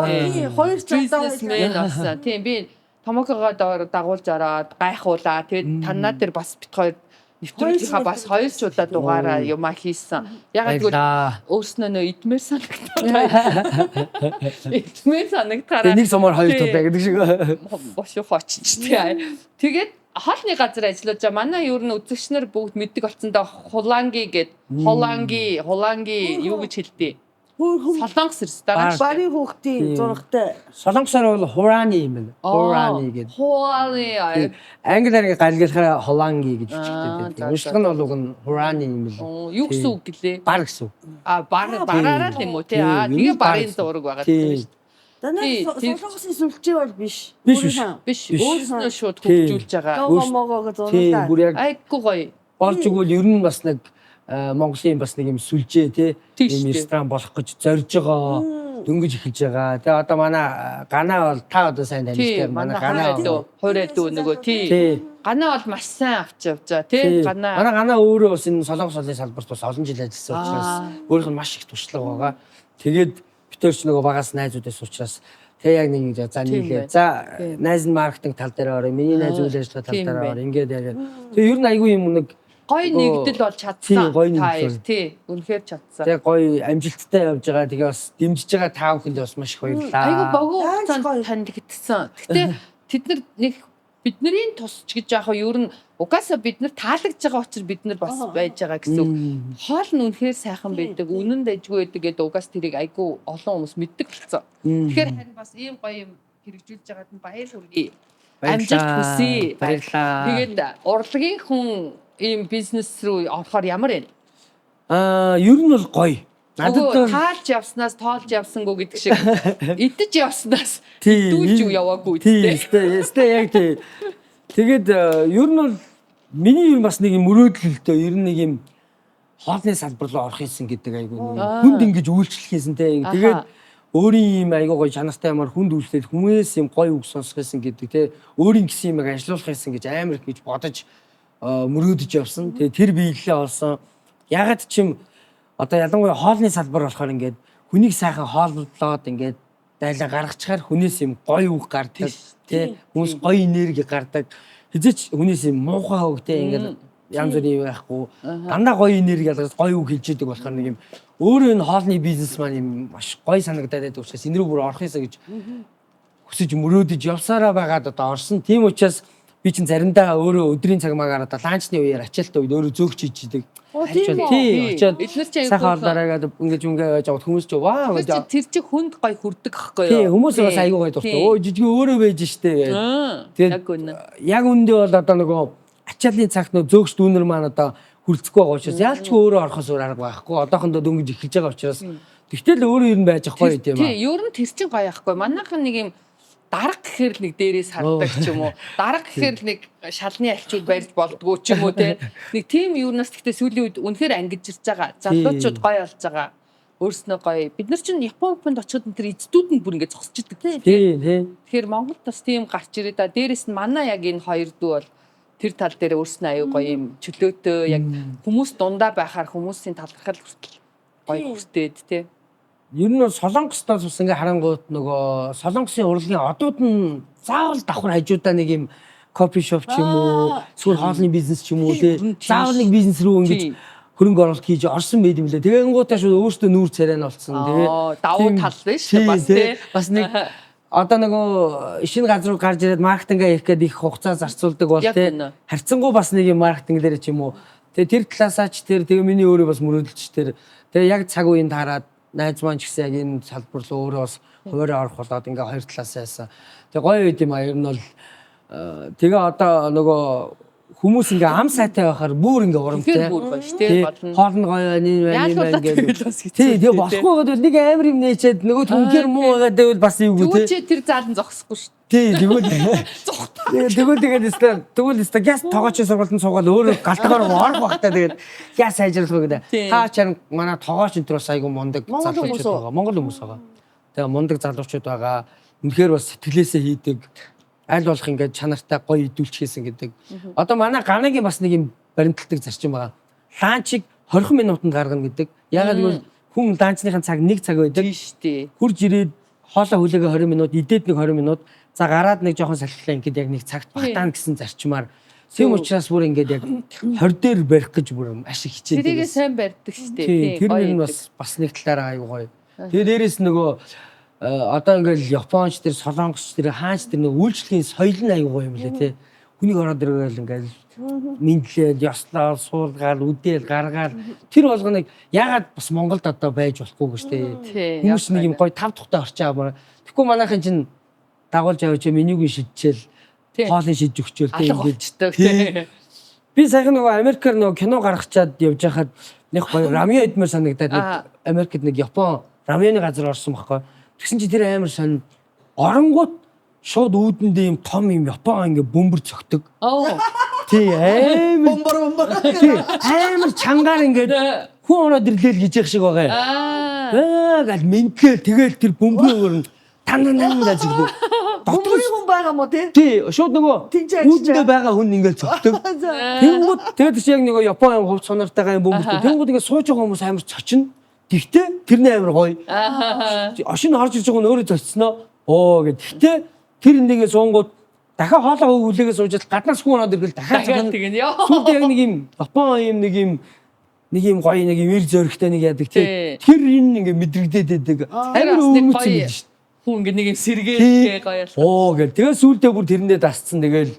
Тий, 200 бизнесмен болсон. Тийм би Томокогоо дагуулж ороод гайхуулаа. Тэгээд танаа дээр бас бит хоёр нэвтрүүлгийнхаа бас 2 чудаа дугаараа юмаа хийсэн. Яг тэгвэл өөрснөө нөө идмээр санагдаад. Идмээр санагдахаараа нэг сумаар 2 удаа гэдэг шиг. Бошоо хочч тий. Тэгээд хоолны газар ажиллаж байгаа. Манай ер нь үзэгч нар бүгд мэддэг болцсондоо хуланги гэд хуланги юу гэж хэлдэг. Солонгос эрс дараа бари хүүхдийн зурагтай. Солонгосоор бол хурани юм байна. Хурани гэдэг. Хуани. Англиар галгалахаар холанги гэж бичдэг. Уншлага нь бол уг нь хурани юм байна. Юу гэсэн үг гэлээ? Бар гэсэн үг. Бараараа л юм уу тий. Тэгээ барын зураг байгаа тийм шүү дээ. Данаа солонгосын сүлжээ бол биш. Биш. Өөрснөө шууд хөгжүүлж байгаа. Гомогоо зурагтай. Айггүй гоё. Орж игэл ер нь бас нэг Монголын бас нэг юм сүлжээ тий ийм ресторан болох гэж зорж байгаа дөнгөж эхэлж байгаа. Тэгээ одоо манай Гана бол та одоо сайн таньдаг. Манай Гана хуурай дүү нөгөө тий. Гана бол маш сайн авч явж байгаа тий. Манай Гана өөрөө бас энэ солонгос улсын салбарт бас олон жил ажилласан учраас өөрийнх нь маш их туршлага байгаа. Тэгээд битэрч нөгөө багаас найзуудаас учраас тэг яг нэг за нийлээ. За найз нь маркетинг тал дээр орё. Миний найз үйл ажиллагаа тал дээр орё. Ингээд яг. Тэгээ ер нь айгүй юм нэг гоё нэгдэл бол чадсан. Тий, үнэхээр чадсан. Тэгээ гоё амжилттай явж байгаа. Тэгээ бас дэмжиж байгаа та бүхэнд бас маш их баярлалаа. Айгу богино хугацаанд таньдагдсан. Гэтэ тэд нар нэг бидний тусч гэж яг юу ер нь угаасаа бид нар таалагдж байгаа учраас бид нар бас байж байгаа гэсэн үг. Хоол нь үнэхээр сайхан байдаг, үнэн дайжгүй байдаг гэдэг угаас тэрийг айгүй олон хүмүүс мэддэг болсон. Тэгэхээр харин бас ийм гоё юм хэрэгжүүлж байгаад нь баяр хүргэе. Амжилт хүсье. Баярлалаа. Тэгээд урлагийн хүн ийм бизнес рүү орохоор ямар вэ? Ер нь бол гоё. Надад таалж явснаас тоолж явсангүй гэдэг шиг идэж явснаас дүүлж яваагүй үстэй. Яг тий. Тэгээд ер нь бол миний ер бас нэг юм мөрөөдөл ер нь нэг юм хоолны салбар руу орох юмсан гэдэг айгүй хүнд ингэж үйлчлэхээсэн те. Тэгээд өөрийн юм айгүй гоё чанартай юмар хүнд үйлчлэл хүмүүс юм гоё үг сонсох юмсан гэдэг те. Өөрийн гэсэн юмыг ажилуулах юмсан гэж амар их гэж бодож мөрөөдөж явсан. Тэгээд тэр биелэлээ олсон. Ягаад ч юм одоо ялангуяа хоолны салбар болохоор ингээд хүнийг сайхан хооллоод ингээд дайлаа гаргачихаар хүнээс юм гоё үг гардаг тий хүмүүс гоё энерги гардаг хизээч хүнээс юм муухай үг тий ингээд янз бүрийн байхгүй дандаа гоё энерги ялгаж гоё үг хэлж идэг болохоор нэг юм өөрөө энэ хоолны бизнес маань юм маш гоё санагдаад байдаг учраас энэ рүү бүр орох юмсаа гэж хүсэж мөрөөдөж явсараа байгаад одоо орсон тийм учраас би чинь заримдаа өөрөө өдрийн цаг магаар одоо ланчны үеэр ачаалттай үед өөрөө зөөгч хийж идэг. Тийм. Очоод сайхан хоолоороо ингэж байж байгаа хүмүүс ч ваа гэдэг. Тэр чинь хүнд гой хүрдэг ахгүй юу? Тийм хүмүүс бас айгүй гой дуртай. Өө жижиг өөрөө байж штэ гэдэг. Тэгээд яг үндэ бол одоо нөгөө ачааллын цагт нөгөө зөөгч дүүнер маань одоо хүлцэхгүй байгаа учраас яалчгүй өөрөө орохоос өөр арга байхгүй. Одоохондоо дөнгөж эхэлж байгаа учраас тэгтэл өөрөө ер нь байж ахгүй юм аа. Тийм, ер нь тэр чинь гоё ахгүй. Манайхан нэг юм дарга гэхээр л нэг дээрээс хардаг ч юм уу. Дарга гэхээр л нэг шалны альчууд барьж болдгоо ч юм уу те. Нэг тийм юунаас гэхдээ сүүлийн үед үнэхээр ангиж ирж байгаа. Залуучууд гоё болж байгаа. Өөрснөө гоё. Бид нар чинь Японд очиход тэр эцдүүд нь бүр ингэ зогсож идэг те. Тийм. Тэгэхээр Монголд бас тийм гарч ирээ да. Дээрээс нь манай яг энэ хоёр дүү бол тэр тал дээр өөрснөө аюу гоё юм чөлөөтэй яг хүмүүс дундаа байхаар хүмүүсийн талархал хүртэл гоё хүртээд те. Ер нь Солонгостоос ус ингээ харангуут нөгөө Солонгосын урлагийн одууд нь заавал давхар хажуудаа нэг юм кофе шоп ч юм уу эсвэл хоолны бизнес ч юм уу тий заавал нэг бизнес рүү ингэж хөрөнгө оруулалт хийж орсон байд юм лээ. Тэгэнгүүтээ шууд өөртөө нүүр царай нь олцсон тий давуу тал биш бас тий бас нэг одоо нөгөө шинэ газар руу гарч ирээд маркетингээ хийх гээд их хугацаа зарцуулдаг бол тий харьцангуй бас нэг юм маркетинг дээр ч юм уу тэгээ тэр талаасаач тэгээ миний өөрөө бас мөрөөдөлч тэр тэгээ яг цаг үеийн таараад найз маань ч гэсэн яг энэ салбар руу өөрөө бас хуваараа орох болоод ингээ хоёр талаасаа яасан. Тэгээ гоё үед юм а ер нь бол тэгээ одоо нөгөө хүмүүс ингээ ам сайтай байхаар бүр ингээ урамтай. Хоол нь гоё байна гэдэг. Тэгээ болохгүй гэдэг нэг амар юм нээчээд нөгөө түнхээр муу байгаа гэвэл бас юу гэх тээ. Тэр заалан зогсохгүй шүү. Тий, тэгвэл газ тоогооч сургалтанд суугаад өөрөө галтгаар орох багтаа тэгээд газ сайжруулах гэдэг. Та чарн манай тоогооч энэ төрөөс айгу мундаг залуучууд байгаа. Монгол хүмүүс байгаа. Тэгээ мундаг залуучууд байгаа. Үнэхээр бас сэтгэлээсээ хийдэг. Аль болох ингээд чанартай гоё идүүлчихсэн гэдэг. Одоо манай ганагийн бас нэг юм баримталдаг зарчим байгаа. Ланчийг 20 минутанд гаргана гэдэг. Ягаад гэвэл хүн ланчныхын цаг 1 цаг байдаг. Тийм шүү дээ. Хурж ирээд хоолоо хүлээгээ 20 минут, идээд нэг 20 минут. За гараад нэг жоохон салхилаа ингээд яг нэг цагт багтаана гэсэн зарчмаар тийм учраас бүр ингээд яг 20 дээр барих гэж бүр маш их хичээдэг. Тэрийг сайн барьдаг шүү дээ. Тийм. Тэр нь бас нэг талаараа аюу гоё. Тэгээ дээрэс нөгөө одоо ингээд Японч тэр Солонгосч тэр хаач тэр нэг үйлчлэгийн соёл нь аюу гоё юм лээ тий. Хүнийг ороод ирээл ингээд мэдлээд ёслол суулгаад үдээл гаргаад тэр болгоныг ягаад бас Монголд одоо байж болохгүй гэж тий. Хүмүүс нэг юм гоё тав тухтай орчоо аваа. Тэгэхгүй манайхан чинь дагуулж авч менюг шидчихэл хоолыг шидж өгчөөл тийм ингэж. Би сайхан нөгөө Америкаар нөгөө кино гаргачаад явж байхад нэг гоё рамьон идмээр санагдаад Америкт нэг Япон рамьоны газар орсон байхгүй. Тэгсэн чи тэр амар сонь оронгууд шууд үүдэндээ юм том юм Япон ингээ бөмбөр цогтөг. Тий амар бомбор. Тий амар чангаар ингээд хүн ороод ирлээ гэж шиг байгаа. Гал мэнтэл тэгэл тэр бөмбөрөөр тандан гэж зэгдүү. Бөмбөрийн хүн байгаа мó тий шууд нөгөө үүдэндээ байгаа хүн ингээд цогтөг. Тэнгүүд тэгээд чи яг нөгөө Япон хувц сонортойгаа юм бөмбөртэй. Тэнгүүд ингээд сууж байгаа хүмүүс амар цочно. Тэгтээ тэрний амар гоё. Ошин орж ирж байгаа нь өөрөө зочсноо. Оо гэхдээ тэр нэгээ суунгууд дахиад хоолоо хүлээгээ суужаад гаднаас хүн ороод ирвэл дахиад тэгнэ. Сүүлдээ яг нэг юм Япон юм нэг юм гоё нэг юм эр зөрөгтэй нэг яадаг тий. Тэр энэ ингээ мэдрэгдээд байдаг. Амар өвөрмөц юм биш. Хүн ингэ нэг юм сэргээгээ гоё. Оо гэл. Тэгээ сүүлдээ бүр тэрэндээ дасцсан. Тэгэл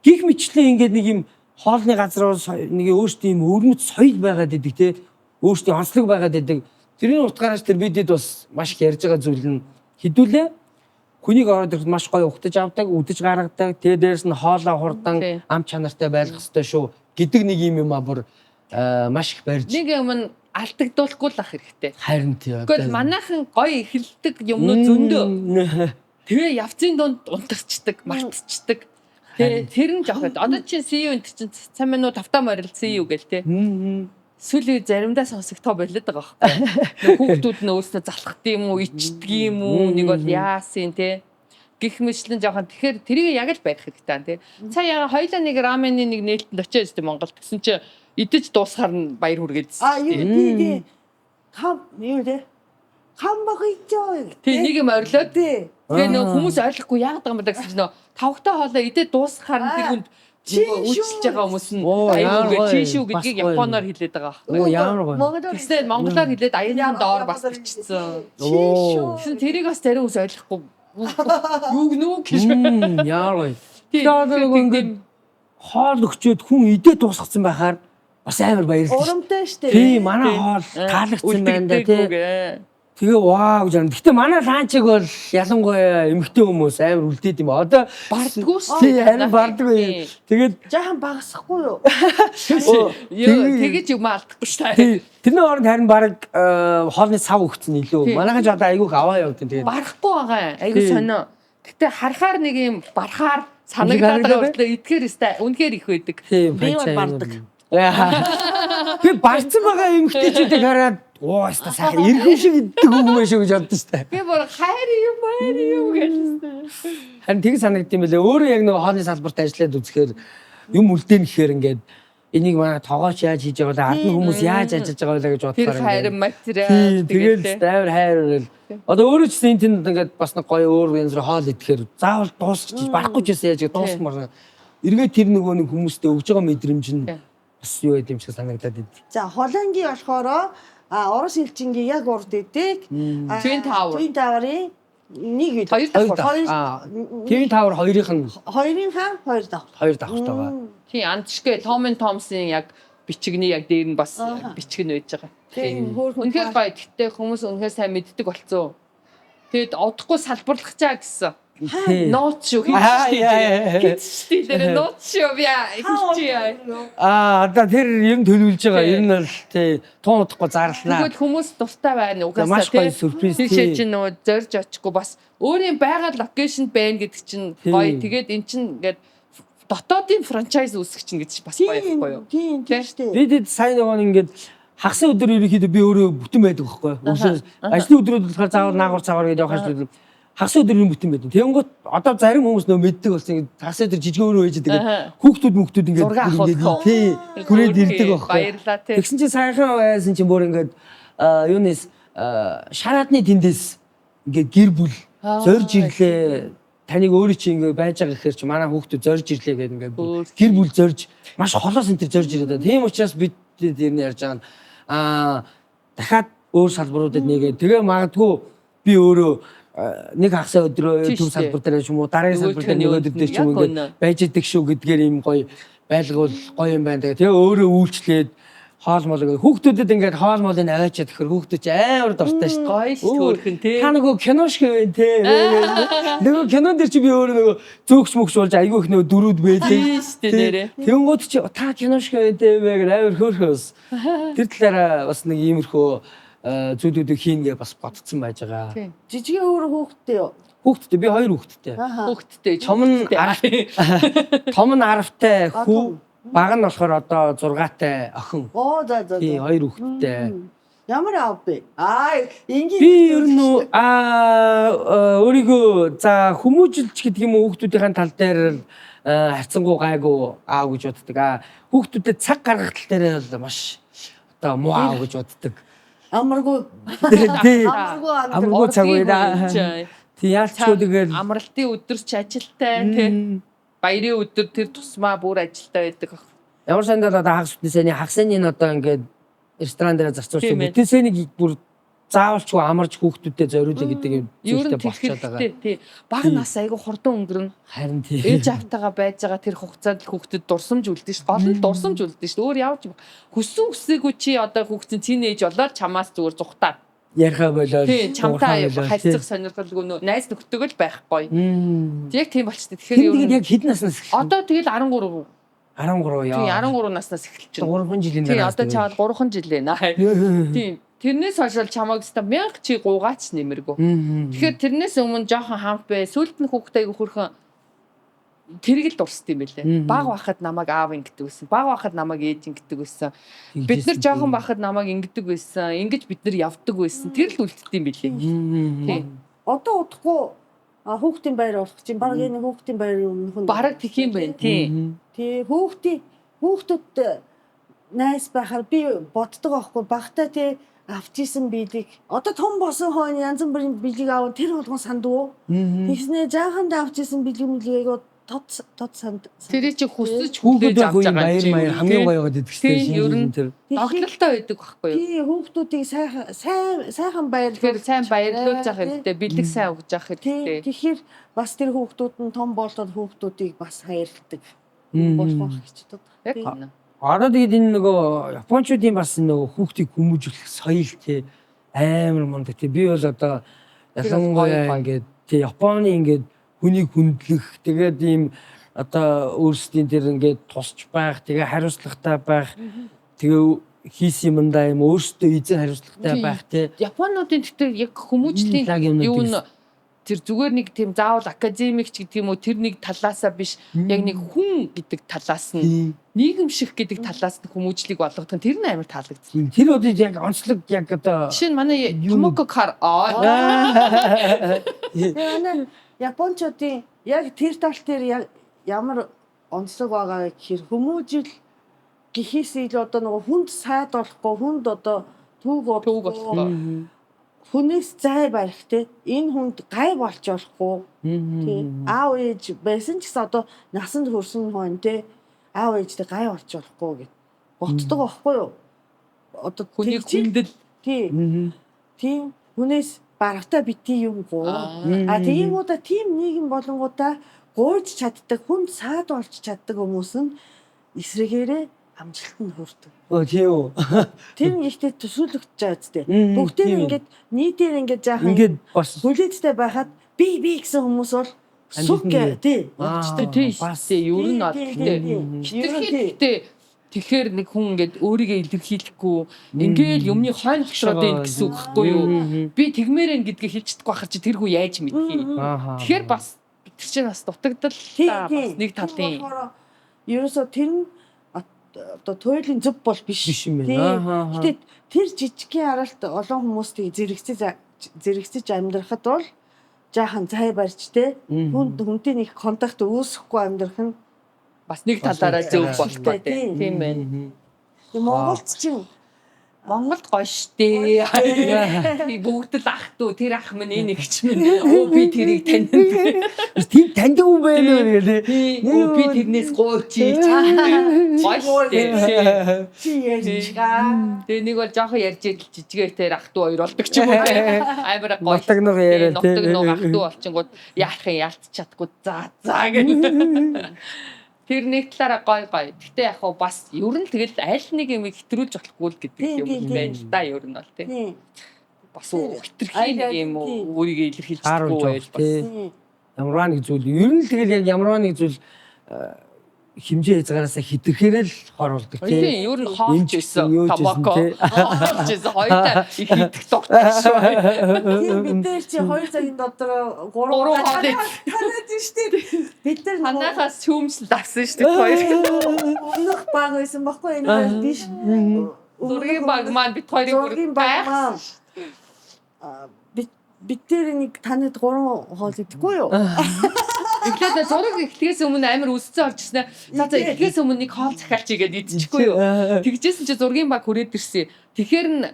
гих мэтлээ ингээд нэг юм хоолны газар нэг өөртөө юм өрмөц соёл байгаад идэг те. Өөртөө онцлог байгаад идэг. Тэрний утгаараас тэр бидэд бас маш их ярьж байгаа зүйл нь хэдүүлээ хүнийг ороод ирэхэд маш гоё ухтаж авдаг, үдэж гаргадаг. Тэгээ дээрэс нь хоолоо хурдан ам чанартай байлгах ёстой шүү гэдэг нэг юм бүр маш их барьж. Нэг юм нь алдагдуулахгүй л ах хэрэгтэй. Харин тийм. Гэхдээ манайхан гоё эхэлдэг юмнууд зөндөө. Тэгээ явцын дунд унтарчдаг, мартчихдаг. Тэгээ тэр нь жоохот. Одоо чинь CU энэ чинь сайн мэнүү тавтаа морил CU гэл те. Сүүлийн заримдаа сонсогдоо болоод байгаа байхгүй. Хүүхдүүд нь өөрсдөө залхах юм уу, ичдэг юм уу, нэг бол яасын те. Гэх мэтлэн жоохон тэгэхээр тэрийг яг л барих хэрэгтэй те. Цаа яга хоёлаа нэг рамены нэг нээлтэнд очиж те Монголд гэсэн чи идэж дуусахаар нь баяр хүргээдсэн. Юу хам юу те. Хам багийчоо. Тэг нэг юм орилоод тэгээ нөө хүмүүс ойлгохгүй яагаад байгаа юм бэ гэсэн чинь тавхтай хоолоо идээд дуусахаар нь тэр хүнд үйлчилж байгаа хүмүүс нь аюулгүй чишүү гэдгийг японоор хэлээд байгаа. Оо ямар гоё. Тэгснээр монголоор хэлээд аяны доор бас бичсэн. Тэгсэн тэрийг бас зарим хүмүүс ойлгохгүй юу гэнүү гэж. Ямар гоё. Тэгээд хоол өгчөөд хүн идээд дуусгацсан байхаар бас амар баярлалаа. Урамтай штэ. Тий, манай хоол таалагдсан байна да тий. Тэгээ ваа гэж байна. Гэтэ манай ланчиг бол ялангуяа эмэгтэй хүмүүс амар үлдээд юм. Одоо бардггүй шүү. Тий, харин бардггүй. Тэгээд жаахан багасахгүй юу? Тэгэж юм алдахгүй шүү. Тий. Тэрний оронд харин баг хоолны сав өгцөн илүү. Манайхан ч одоо айгүйх аваа явдаг. Тэгээд барахгүй байгаа. Айгүй сонио. Гэтэ харахаар нэг юм барахаар санагдаад байгаа бол идэхээр өстэй үнэхээр их байдаг. Би бардаг. Би барцсан байгаа эмэгтэйчүүдийг хараад оо яста сайхан иргэн шиг иддэг юм байна шүү гэж боддоо штэ. Би бүр хайр юм гэсэн. Харин тэг санагдсан юм байлээ. Өөрөө яг нэг хоолны салбарт ажиллаад үзэхээр юм үлдээн гэхээр ингээд энийг манай тоогооч яаж хийж байгаа вэ? Адны хүмүүс яаж ажиллаж байгаа вэ гэж бодохоор тэр хайр материал тэгээд амар хайр өрөөл. Одоо өөрөө ч гэсэн тэнд ингээд бас нэг гоё өөр янз бүр хоол идэхээр заавал дуусчих барахгүй ч гэсэн яаж дуусмаар. Эргээд тэр нөгөө нэг хүмүүстээ өгж байгаа мэдрэмж нь бас юу гэдэг юм шиг санагдаад байд. За Холландын болохоор Орос элчингийн яг урд идэг. Twin Tower-ийн нэг вид. Twin Tower хоёрынх нь хоёр давхрт байгаа. Тийм антшгэ Том Томсын яг бичигний яг дээр нь бас бичиг нь байж байгаа. Тийм үнэхээр гоё. Гэтэ хүмүүс үнэхээр сайн мэддэг болцсон. Тэгэд одохгүй салбарлах чаа гэсэн. Нот шүү хийчихсэн. Тэр нот шүү хийчихье. Одоо тэр юм төлөвлөж байгаа. Ер нь бол тий тун удахгүй зарлнаа. Тэгвэл хүмүүс дуртай байна угаасаа маш гоё сюрприз тий. Тийш чинь нөгөө зорж очихгүй бас өөрийн байгаа локейшн байна гэдэг чинь гоё. Тэгээд эн чинь ингээд дотоодын франчайз үүсгэх чинь гэж бас гоё байхгүй юу? Тийм шүү. Бид сайн нөгөө ингээд хагас өдөр ерөнхийдөө би өөрөө бүтэн байдаг байхгүй юу? Ажлын өдрүүд болохоор заавал наагур цагаар гэдэг явах хэрэгтэй. Хагас өдрийн бүтэн байдаг. Тэнгуут одоо зарим хүмүүс нөө мэддэг болсон. Хагас өдөр жижиг өөрөө байж байгаа. Хүүхдүүд ингээд тий хүрээд ирдэг байхгүй. Баярлаа тий. Тэгсэн чинь сайхан байсан чинь бүр ингээд юунес шараадны тэндээс ингээд гэр бүл зорж ирлээ. Таныг өөрөө чи ингээд байж байгаа гэхээр чи манай хүүхдүүд зорж ирлээ гэдэг ингээд гэр бүл зорж маш холоос энэ зорж ирээд. Тийм учраас бид тэрний ярьж байгаа дахиад өөр салбаруудад нэгээ тэгээ магадгүй би өөрөө нэг хагас өдрөө төв салбар дээр ч юм уу дараагийн салбар дээр нэг өдөр дээр ч юм ингээд байж идэг шүү гэдгээр юм гоё байлгуул гоё юм байна. Тэгээ өөрөө үйлчлээд хоол мол ингээд хүүхдүүдэд ингээд хоол молыг аваачаад тэгэхээр хүүхдүүд ч амар дуртай шүү. Гоё шүү хөөрхөн тий. Та нөгөө кино шиг байна тий. Нөгөө кинон дээр чи би өөрөө нөгөө зөөгч мөгч болж айгүй их нөгөө дөрүүд байдаг. Тий нэрээ. Тэнгууд чи та кино шиг байна тий мэг амар хөөрхөөс. Тэр талаараа бас нэг иймэрхүү зүйлүүдийг хийнгээ бас бодцсон байж байгаа. Жижигэн өөр хүүхдтэй юу? Хүүхдтэй би хоёр хүүхдтэй. Хүүхдтэй том нь 10-тай хүү, баг нь болохоор одоо 6-тай охин. Оо за. Тий хоёр хүүхдтэй. Ямар аав бэ? Ингийн би ер нь өөрийгөө за хүмүүжилч гэдэг юм уу хүүхдүүдийн тал дээр харьцангуй гайгүй аав гэж боддог. Хүүхдүүдэд цаг гаргах тал дээр бол маш одоо муу аав гэж боддог. Амаргүй цаг үедээ. Тий яалч тэгээд амралтын өдөр ч ажилтай тий. Баярын өдөр тэр тусмаа бүр ажилтай байдаг. Ямар сандаа одоо хагас үтнэсэний хагасны одоо ингээд ресторан дээр зарцуулсан. Үтнэсэнийг бүр заавалчгүй амарч хүүхдүүдэд зориулъя гэдэг юм Ер зүйлтэй нь болчиход байгаа. тий. Баг нас айгу хурдан өнгөрнө. Харин тий. Ээж автагаа байж байгаа тэр хугацаанд л хүүхдэд дурсамж үлдэн ш. Гол нь дурсамж үлдэн ш. Өөр явж хүссэн үсээгүй чи одоо хүүхдийн тинейж болоод чамаас зүгээр зүхтаа. Ярихаа болоод тий чамтай харьцах сонирхолгүй нөө найз нөхдөг л байхгүй. Яг тийм болчтой. Тэгэхээр ер нь яг хэд наснаас эхэлсэн? Одоо тэгэл 13 яа. тий 13 наснаас эхэлж байна. 3 жилийн тий дараа. одоо чаад 3 жил ээ. Тий тэрнээс хойш бол чамайг өстө 1000 чи гуугаач нэмэргүй. Тэгэхээр тэрнээс өмнө жоохон хамт бай. Сүүлд нь хүүхдээ айгу хөрхөн тэрийг л дурсд юм байлээ. Баг байхад намайг аав ингэдэг байсан. Баг байхад намайг ээж ингэдэг байсан. Бид нар жоохон байхад намайг ингэдэг байсан. Ингэж бид нар явдаг байсан. Тэр л үлддэг юм билээ. Тий. Одоо удахгүй хүүхдийн байр болох чинь баг энэ хүүхдийн байрын өмнөх нь Бараг тэх юм байна. Тий. тий хүүхдүүд найс байхаар би боддог аахгүй багтаа тий авчижсэн биелийг одоо том болсон хойно янз бүрийн биелийг аав тэр болгон сандуу тэгснэ жаахан авчижсэн биелийг айгуу тод санд Тэр чи хүсэж хүүхдүүд авч байгаа баяр маяр хамгийн гоё яваад идэг тий, ер нь тэр. догтлолтой байдаг байхгүй юу? тий хүүхдүүдийг сайхан баяр Тэгэхээр сайн баярлуулж явах хэрэгтэй, бэлэг сайн өгж явах хэрэгтэй. тэгэхээр бас тэр хүүхдүүд нь том болоод хүүхдүүдийг бас хайрладаг болох гэж боддог. Яг үнэ. Одоо тэгээд энэ нөгөө японочдын бас нөгөө хүүхдийг хүмүүжүүлэх соёл тий амар мундаг тий би бол одоо ялангуяа ингээд тий Японы ингээд хүнийг хүндлэх тэгээд ийм одоо өөрсдийн тэр ингээд тусч байх тэгээ хариуцлагатай байх тэгээ хийсэн юмдаа юм өөрсдөө эзэн хариуцлагатай байх тий Японуудын гэхдээ яг хүмүүжлийн юу н тэр зүгээр нэг тийм заавал академикч гэдэг юм уу тэр нэг талаасаа биш яг нэг хүн гэдэг талаас нь нийгэмших гэдэг талаас нь хүмүүжлийг болгох нь тэр нь амар таалагдсан. Тэр удаа яг онцлог яг одоо жишээ нь манай Томоко Кар Тэгээ японочдын яг тэр тал дээр ямар онцлог байгаа гэхээр хүмүүжил гэхээс илүү одоо нөгөө хүнд сайд болохгүй хүнд одоо түүг болохгүй хүнээс зай барих те энэ хүнд гай болж болохгүй тий аав ээж байсан ч гэсэн одоо насанд хүрсэн хүн те аав ээжтэй гай болж болохгүй гэд ботдог байхгүй юу одоо хүнийг хүндэл тий хүнээс барагтаа битгий юм гоо тийм удаа тийм нийгэм болонгуудаа гуйж чаддаг хүнд саад болж чаддаг хүмүүс нь эсрэгээрээ амжилтанд хүрдэг. Тийм үү. Тэр нь ихтэй төсөөлөгдөж байгаа зү. Бүгдээр ингээд нийтээр ингээд жаахан ингээд бас хүлээцтэй байхад би гэсэн хүмүүс бол сүг тий. Тий ер нь бол гэхдээ тэгэхээр нэг хүн ингээд өөрийгөө илэрхийлэхгүй ингээл юмны хойно хоцроод ийн гэсэн үг гэхгүй юу. Би тэгмээрэн гэдгийг хэлчихдэг байхад чи тэр хүн яаж мэдхий. Тэгэхээр бас тэр чинь бас дутагдал та бас нэг талын. Ерөөсө тэр нь одоо туйлын зөв бол биш юм байна. Гэтэ тэр жижигхэн аралт олон хүмүүстийг зэрэгцэж амьдрахад бол жаахан цай барьж те хүнтэй нэг контакт үүсэхгүй амьдрах нь бас нэг талаараа зөв болтой тийм байна. Монголд чинь Монголд гоё штэ. Бүгд л ах トゥ тэр ах минь энэ ихч минь би тэрийг таних. Тийм таньдаг юм байна үү гэлээ. Би тэрнээс гооч. Гоё штэ. чи яжгаа. Тэгээ нэг бол жоохон ярьж идэл жижигээр тэр ах トゥ хоёр болдог ч юм уу. Амар гоё. Нутагныг яриа тийм. Нутагныг ах トゥ болчингууд яах юм ялцчих чадахгүй за гэх. Тэр нэг талаараа гоё. Гэтэ яг хаа бас ер нь тэгэл аль нэг юм хэтрүүлж болохгүй л гэдэг юм байна л да ер нь бол тийм. Бас хитрхи нэг юм өөрийгөө илэрхийлж чадахгүй байл бас. Ямар нэг зүйл ер нь тэгэл яг ямар нэг зүйл хэмжээ хязгаараасаа хитрхээр л хоруулдаг тийм. Тийм ер нь хоолж байсан Томоко. Хоолж байсан хоёроо их идэх дуртай шүү. Бид нар чи 2 цагийн дотор 3 хоол танаад штэ. Бид нар танахаас шүүмжлэл авсан штэ хоёр. Өнөх баг байсан баггүй энэ биш. Зургийн баг маань бид хоёрын байх. Бид тэр нэг танад 3 хоол идэхгүй юу? Эхлээд зураг эхлэхээс өмнө амар үсцэн орж ирсэн. За эхлэхээс өмнө нэг хоол захиалч игээд идчихгүй юу. Тэгжсэн чи зургийн баг хүрээд ирсэн. Тэгэхээр нь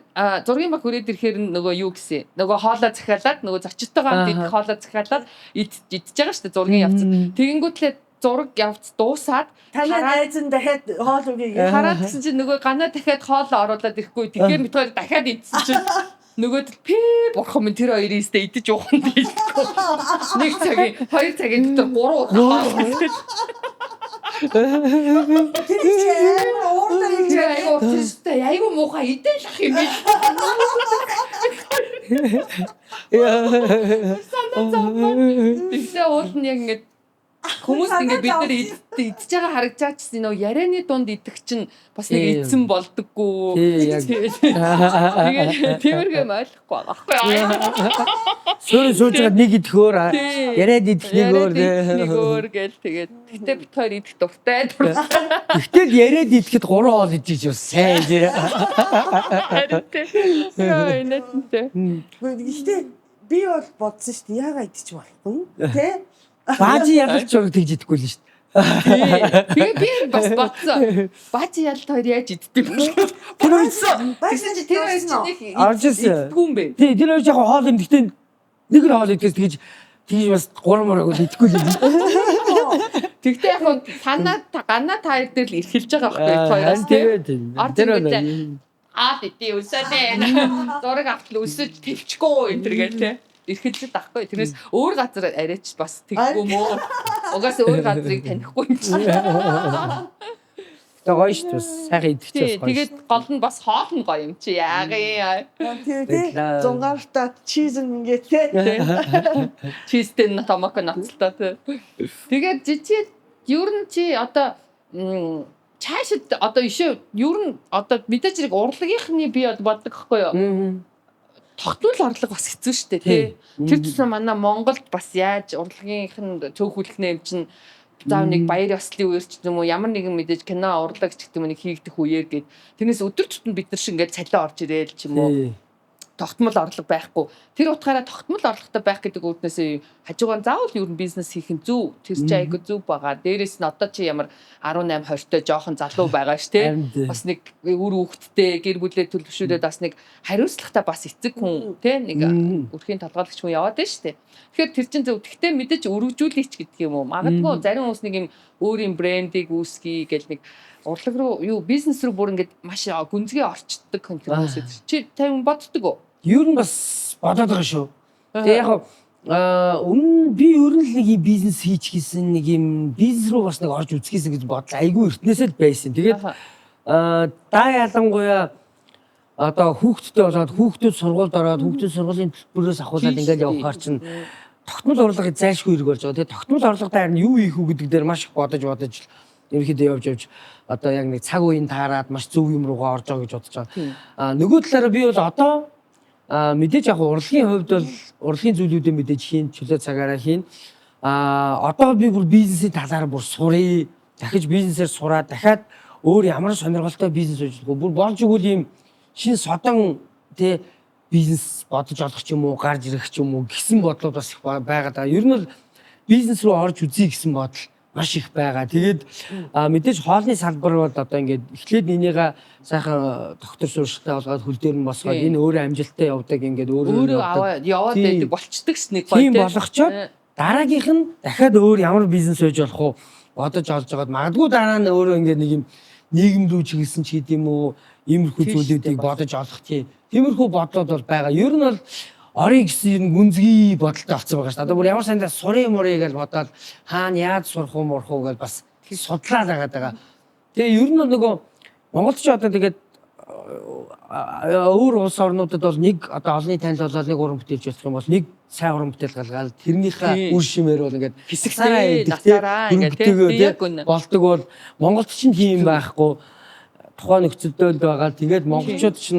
зургийн баг хүрээд ирэхээр нөгөө юу гэсэн. Нөгөө хоолоо захиалаад нөгөө зочдтойгоо хамт идэх хоолоо захиалаад идчихэж байгаа шүү дээ зургийн явц. Тэгэнгүүтлээ зураг явц дуусаад танаа найзан дахиад хоол үгүй. Хараад гэсэн чи нөгөө ганаа дахиад хоолоо оруулаад ирэхгүй. Тэгэхээр бид хоёр дахиад идсэн чинь Нөгөөд бурхан минь тэр хоёрын сте идэж уух нь хэлэхгүй. Нэг цагийн 2 цагийн дотор 3 удаа. Тэр чинь уурдаа хийж Айгу тэрстэй айгу муухай идэлх юм биш. Тэгсэн уул нь яг ингээд хүмүүс ингээд бид нар идж байгаа харагдаж чинь нөө ярианы дунд идэх чинь бас нэг эзэн болдоггүй. Тэгээд тиймэрхүү ойлгохгүй байхгүй. Сууж байгаа нэг идэх өөр яриад идэх нэг өөр. Нэг өөр гэл тэгээд гэтээ бид хоёр идэх дуртай. Тэгтэл яриад идэхэд 3 хоол идэж бас сайн. Яа энэтэй. Гэхдээ би бол бодсон шүү дээ. Яагаад идчих болохгүй тий? Баажи ялч ураг тэгж идэхгүй л шүү дээ. Би бас бодсон. Баажи ялт хоёр яаж иддэг юм бэ? Тэгсэн чи тэр хоёр чинь нэг идэггүй юм бэ? Тий, тэр хоёр яг хоол юм. Гэхдээ нэг л хоол идэхээс тэгж бас 3 морог идэхгүй л юм. Тэгтээ яг ганаа та хоёр дээр л ирхэлж байгаа байхгүй хоёроос тийм. Идэ үсэнэ. Зураг автал үсэж тэлчгүй энэ төр гэх тийм. Ирхэлж байхгүй. Тэрнээс өөр газар арайч бас тэггүй мөө. Угаас өөр газрыг танихгүй юм чинь. Гоё шүү дээ. Сайхан идчихээс гоё. Тэгээд гол нь бас хоол нь гоё юм чи. Яагаад тий. Зунгаартаа чиз ингээд тий. чизтэй томоко ноцтой тий. Тэгээд жижиг ер нь чи одоо цаашид одоо ишээ ер нь одоо мэдээж хэрэг урлагийнхны би боддог байхгүй юу? Тогтмол орлого бас хэцүү шүү дээ тий. Тэр тусан манай Монголд бас яаж урлагийнх нь цөөхүүлэх нэм чинь заав нэг баяр ёслолын үеэр ч юм уу ямар нэгэн мэдээж кино урлаг ч гэдэг юм нэг хийгдэх үеэр гээд тэрнээс өдөр тутмын бид нар шиг ингээд цалиа орж ирээл ч юм уу тогтмол орлого байхгүй. Тэр утгаараа тогтмол орлоготой байх гэдэг үүднээс хажуугаар заавал ер нь бизнес хийх нь зөв. Тэр чинь айгүй зөв байгаа. Дээрээс нь одоо чи ямар 18 20-той жоохон залуу байгаа ш тий. Бас нэг үр хүүхэдтэй гэр бүлээ төлөвшүүлээд бас нэг хариуцлагатай бас эцэг хүн тий нэг өрхийн толгойлогч хүн яваад байна ш тий. Тэгэхээр тэр чинь зөв. Гэхдээ мэдээж өргөжүүлээч гэдэг юм уу. Магадгүй зарим хүмүүс нэг юм өөрийн брендийг үүсгэе гэл нэг урлаг руу юу бизнес руу бүр ингээд маш гүнзгий орчдөг хүмүүс үү. Чи тань боддог уу? Ер нь бас бодоод байгаа шүү. Тэгээ яг би ер нь нэг юм бизнес хийчихсэн нэг юм бизнес руу бас нэг орж үзчихсэн гэж бодлоо. Айгүй эртнээсээ л байсан. Тэгээд даа ялангуяа одоо хүүхдтэй болоод хүүхдүүд сургуульд ороод хүүхдийн сургуулийн төлбөрөөс ахуулаад ингээд явахаар чинь тогтмол орлогыг зайлшгүй хэрэг болж байгаа. Тэгээд тогтмол орлоготой харин юу хийх үү гэдэг дээр маш их бодож ерөнхийдөө явж одоо яг нэг цаг үеийн таарад маш зөв юм руугаа орж байгаа гэж бодож байгаа. Нөгөө талаараа би бол одоо мэдээж яг урлагийн хувьд бол урлагийн зүйлүүдээ мэдээж хийн чөлөө цагаараа хийн. Одоо би бүр бизнесийн талаар бүр сурыг. Дахиж бизнесээр сураад дахиад өөр ямар сонирхолтой бизнес ажиллах бүр болж игэл юм шин содон тэ бизнес бодож олох ч юм уу гарч ирэх ч юм уу гэсэн бодлууд бас их байгаа даа. Ер нь бол бизнес руу орж үзье гэсэн бодол маш их байгаа. Тэгээд мэдээж хоолны салбар бол одоо ингээд эхлээд энийгээ сайхан доктор сургалтаа олгоод хөл дээр нь босгоод энэ өөрөө амжилттай явдаг ингээд өөрөө яваад байдаг болчдөг ш нэг тийм болгочоод дараагийнх нь дахиад өөр ямар бизнес хийж болох уу бодож олж байгаад магадгүй дараа нь өөрөө ингээд нэг юм нийгэм рүү чиглэсэн ч гэдэм үү иймэрхүү зүйлүүдийг бодож олох тиймэрхүү бодлоод бол байгаа. Ер нь бол орой гэсэн гүнзгий бодолтой болсон байгаа шүү. Одоо бүр ямар сандаа сурын мурыг гэж бодоод хаана яаж сурах уу мурах уу гэж бас судлаад байгаа. Тэгээ ер нь нөгөө Монголд ч одоо тэгээд өөр улс орнуудад бол нэг одоо олонний танил болоод нэг уран бүтээлч болох юм бол нэг сайн уран бүтээл галгаад тэрнийхээ үр шимээр бол ингээд хэсэгсараа насаараа ингээд болдог бол Монголд ч тийм байхгүй тухайн нөхцөлд байгаа. Тэгээд монголчууд ч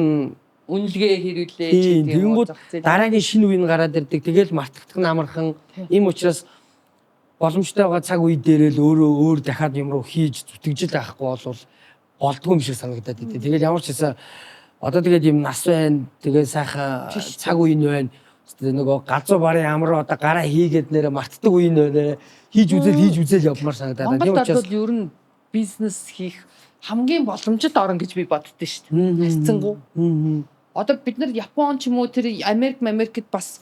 үнэлгээ хэрүүлээ тэгэнгүүт дараагийн шинэ үе нь гараад ирдэг. Тэгэл мартагдах нь амархан. Ийм учраас боломжтой байгаа цаг үе дээрээ л өөр дахиад юм руу хийж зүтгэж л авахгүй бол болдгүй юм шиг санагдаад идэв. Тэгэл ямар ч хэсэ одоо тэгээд юм нас байна. Тэгээд сайхан цаг үе нь байна. Нөгөө галзуу барын амар одоо гараа хийгээд нэрэ мартдаг үе нь байна. Хийж үзэл явмаар санагдаад. Тийм учраас ер нь бизнес хийх хамгийн боломжит орн гэж би боддоо шүү дээ. Хайцсангуу. Одоо бид нар Япон ч юм уу тэр Америкт бас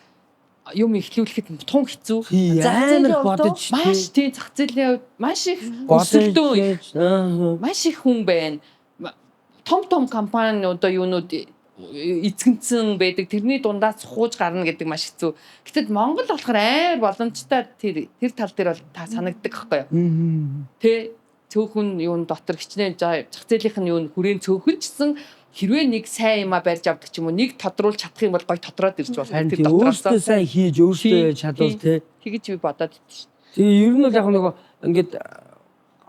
юм ихлүүлэхэд тун хэцүү. Амар бодож маш тийм зах зээлийн хувьд маш их өсөлтөө маш их хүн байна. Том компани одоо юунууд эзэгэнсэн байдаг. Тэрний дундаас хууж гарна гэдэг маш хэцүү. Гэтэл Монгол болохоор амар боломжтой тэр тал дээр бол та санагддаг байхгүй юу? Тэ цөөхөн юун дотор хичнээн зах зээлийнх нь юун хүрээнд цөөхөнчсөн хэрвээ нэг сайн юма барьж авдаг ч юм уу нэг тодруулж чадах юм бол гой тодроод ирж болно. Тэр дотроосоо сайн хийж өөртөө чадвал тий. Тэгэж би бодоод идэв шүү. Тэгээ ер нь бол яг нөгөө ингээд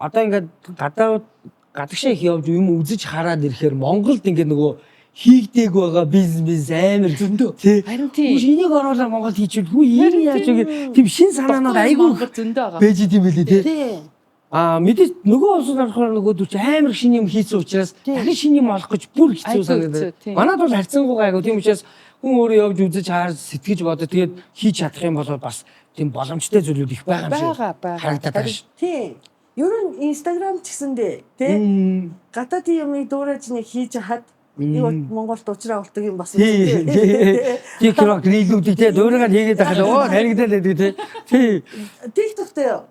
одоо ингээд гадагшаа их явж юм үзэж хараад ирэхээр Монголд ингээд нөгөө хийгдээг байгаа бизнес амар зөндөө тий. Харин тийм. Энийг оруулаад Монголд хийчихвэл хүү ийм яаж вэ тийм шин санаанууд айгүй зөндөө байгаа. байж идэм билээ тий. Тий. Мэдээж нөгөө улсууд болохоор нөгөө ч амар шин юм хийсэн учраас дахин шин юм олох гэж бүр хэцүү санагдаад. Манайд бол харьцангуйгаа айгүй тийм учраас хүн өөрөө явж үзэж харж сэтгэж бодоод тэгээд хийж чадах юм бол бас тийм боломжтой зүйлүүд их байгаа юм шиг харагдаад байна шүү. Тий. Ер нь Instagram ч гэсэндээ тий. Гадаадын юмыг дуурайж нэг хийж хаад нэг Монголд уучраа болдог юм бас. TikTok рилүүдийг тий дуурайгаад хийгээд байхад оо харигдаад байдаг тий. TikTok-тэй юу?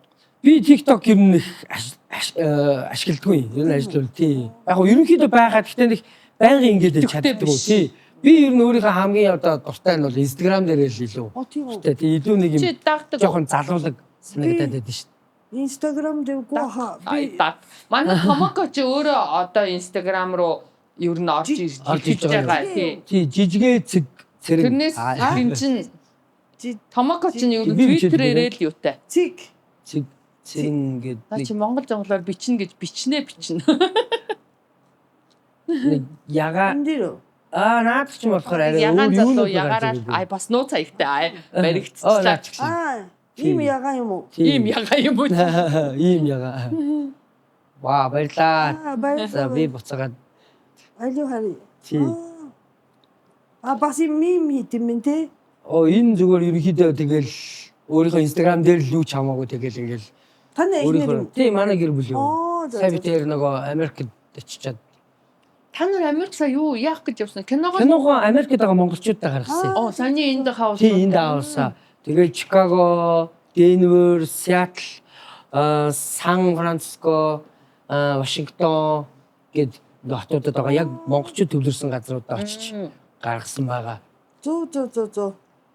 Би TikTok ер нь их ашигладгүй. Ер нь ажиллавал тий. Яг нь ерөнхийдөө байгаад гэхдээ нэг байнгын ингэж чаддаг уу тий. Би ер нь өөрийнхөө хамгийн одоо дуртай нь бол Instagram дээр л илүү. Тий илүү нэг юм жоохон залуулаг санагдаад байдаг шүү дээ. Instagram дээр гоо манай Томоко ч өөрөө одоо Instagram руу ер нь орж ирж байгаа тий. Тий жижигээ цэг цэрэг. Тэрнээс энэ чинь Томоко ч ер нь Twitter-ээр л юутай. Цэг ингээд наа чи монгол зонглоор бичнэ гэж бичнэ. Яга эндэр наад ч юм болохоор арай ягаан залуу ягаараа бас нууц хаягтай баригдчихлаа. Ийм ягаан юм уу? Ийм ягаан юм уу? Ийм ягаа. Ваа баярлаа. За би буцаагаад алуу хари. Бас мим хийдэм те. Энэ зүгээр ерөнхийдөө тэгэл өөрийнхөө Instagram дээр л юу ч хамаагүй тэгэл ингээл таны эхнэр тий манай гэр бүл юу. Сая би тэр нөгөө Америкт очичаад та нар Америксаа юу яах гэж явсан? Киногоо Америкт байгаа монголчуудтай гаргасан. Саний энд хаус. Тий энд хаусаа. Тэгээд Чикаго, Денвер, Сиэтл, Сан Франциско, Вашингтон гэд хотуудад байгаа яг монголчууд төвлөрсөн газруудаа очиж гаргасан байгаа. Зөө.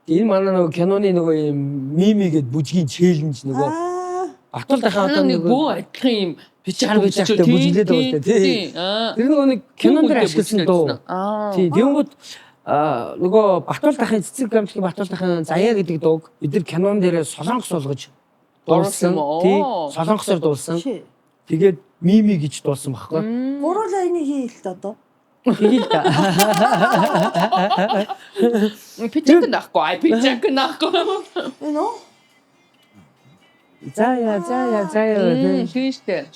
Энэ манай нөгөө киноны нөгөө юм мими гэд бүжгийн челленж нөгөө Батул дахин одоо нэг бөө адилхан юм бичээр бүжиглээд байгаа шүү дээ тий. Тэр нөгөө нэг кинон дээр ашигласан дуу. Тий. Тэнгүүд нөгөө Батул дахин цэцэг гамтгийн Батул дахин заяа гэдэг дууг эдгээр кинон дээр солонгос болгож дуулсан. Тий. Солонгосоор дуулсан. Тэгээд мими гэж дуулсан байхгүй. Гуруула энийг хийлт одоо. Хийл та. Бичэг наахгүй. Энэ үү? Заяа. Тийштэй.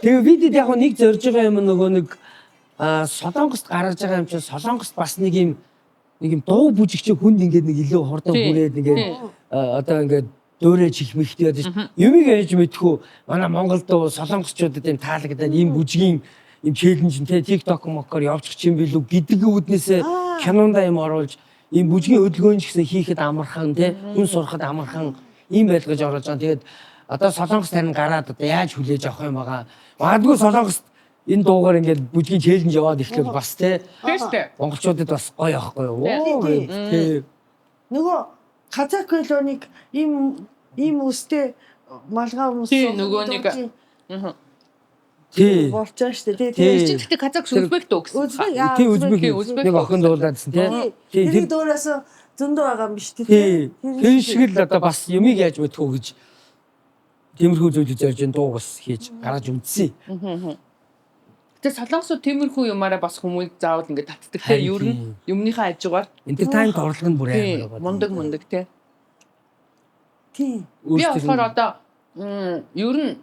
Тэгээ видеод яг нэг зорж байгаа юм нөгөө нэг солонгост гаргаж байгаа юм чинь солонгост бас нэг юм дуу бүжигч хүнд ингээд нэг илүү хурдан хүрээд ингээд одоо ингээд дөөрэж их мэхтэй байдаг ш. Юмыг ээж мэдхүү манай Монголд солонгосчуудад юм таалагдаад ийм бүжгийн юм челленж те TikTok мокоор явуучих юм билүү гэдэг үүднээсээ кинонда юм оруулж ийм бүжгийн хөдөлгөөн ч гэсэн хийхэд амархан те хүн сурахад амархан ийм байлгаж оруулж байгаа. Тэгээд одоо солонгос тань гараад одоо яаж хүлээж авах юм байгаа. Магадгүй солонгост энэ дуугаар ингээд бүжгийн челленж яваад ихлээр бас те монголчуудад бас гоё авахгүй юу. Нөгөө казак хэлоник ийм үстэй малгай хүмүүс нөгөө нэг тий болчихсон шүү дээ. Тэр чинь казак үзбек дөө гэсэн. Тий үзбек нэг охин дуулаадсэн тий. Тэр дуураас зөндөө байгаа юм биш тий. Тэр шиг л одоо бас юмыг яаж мэдхүү гэж тиймэрхүү зүйлүүд зорж дуу бас хийж гаргаж үзсэн. Тэгээ солонгосууд тиймэрхүү юмараа бас хүмүүс заавал ингээд татдаг те ер нь юмныхаа хажуугаар энтертайнмент орлого нь бүр амар байгаа. Мундаг те. Тий. Би болохоор одоо ер нь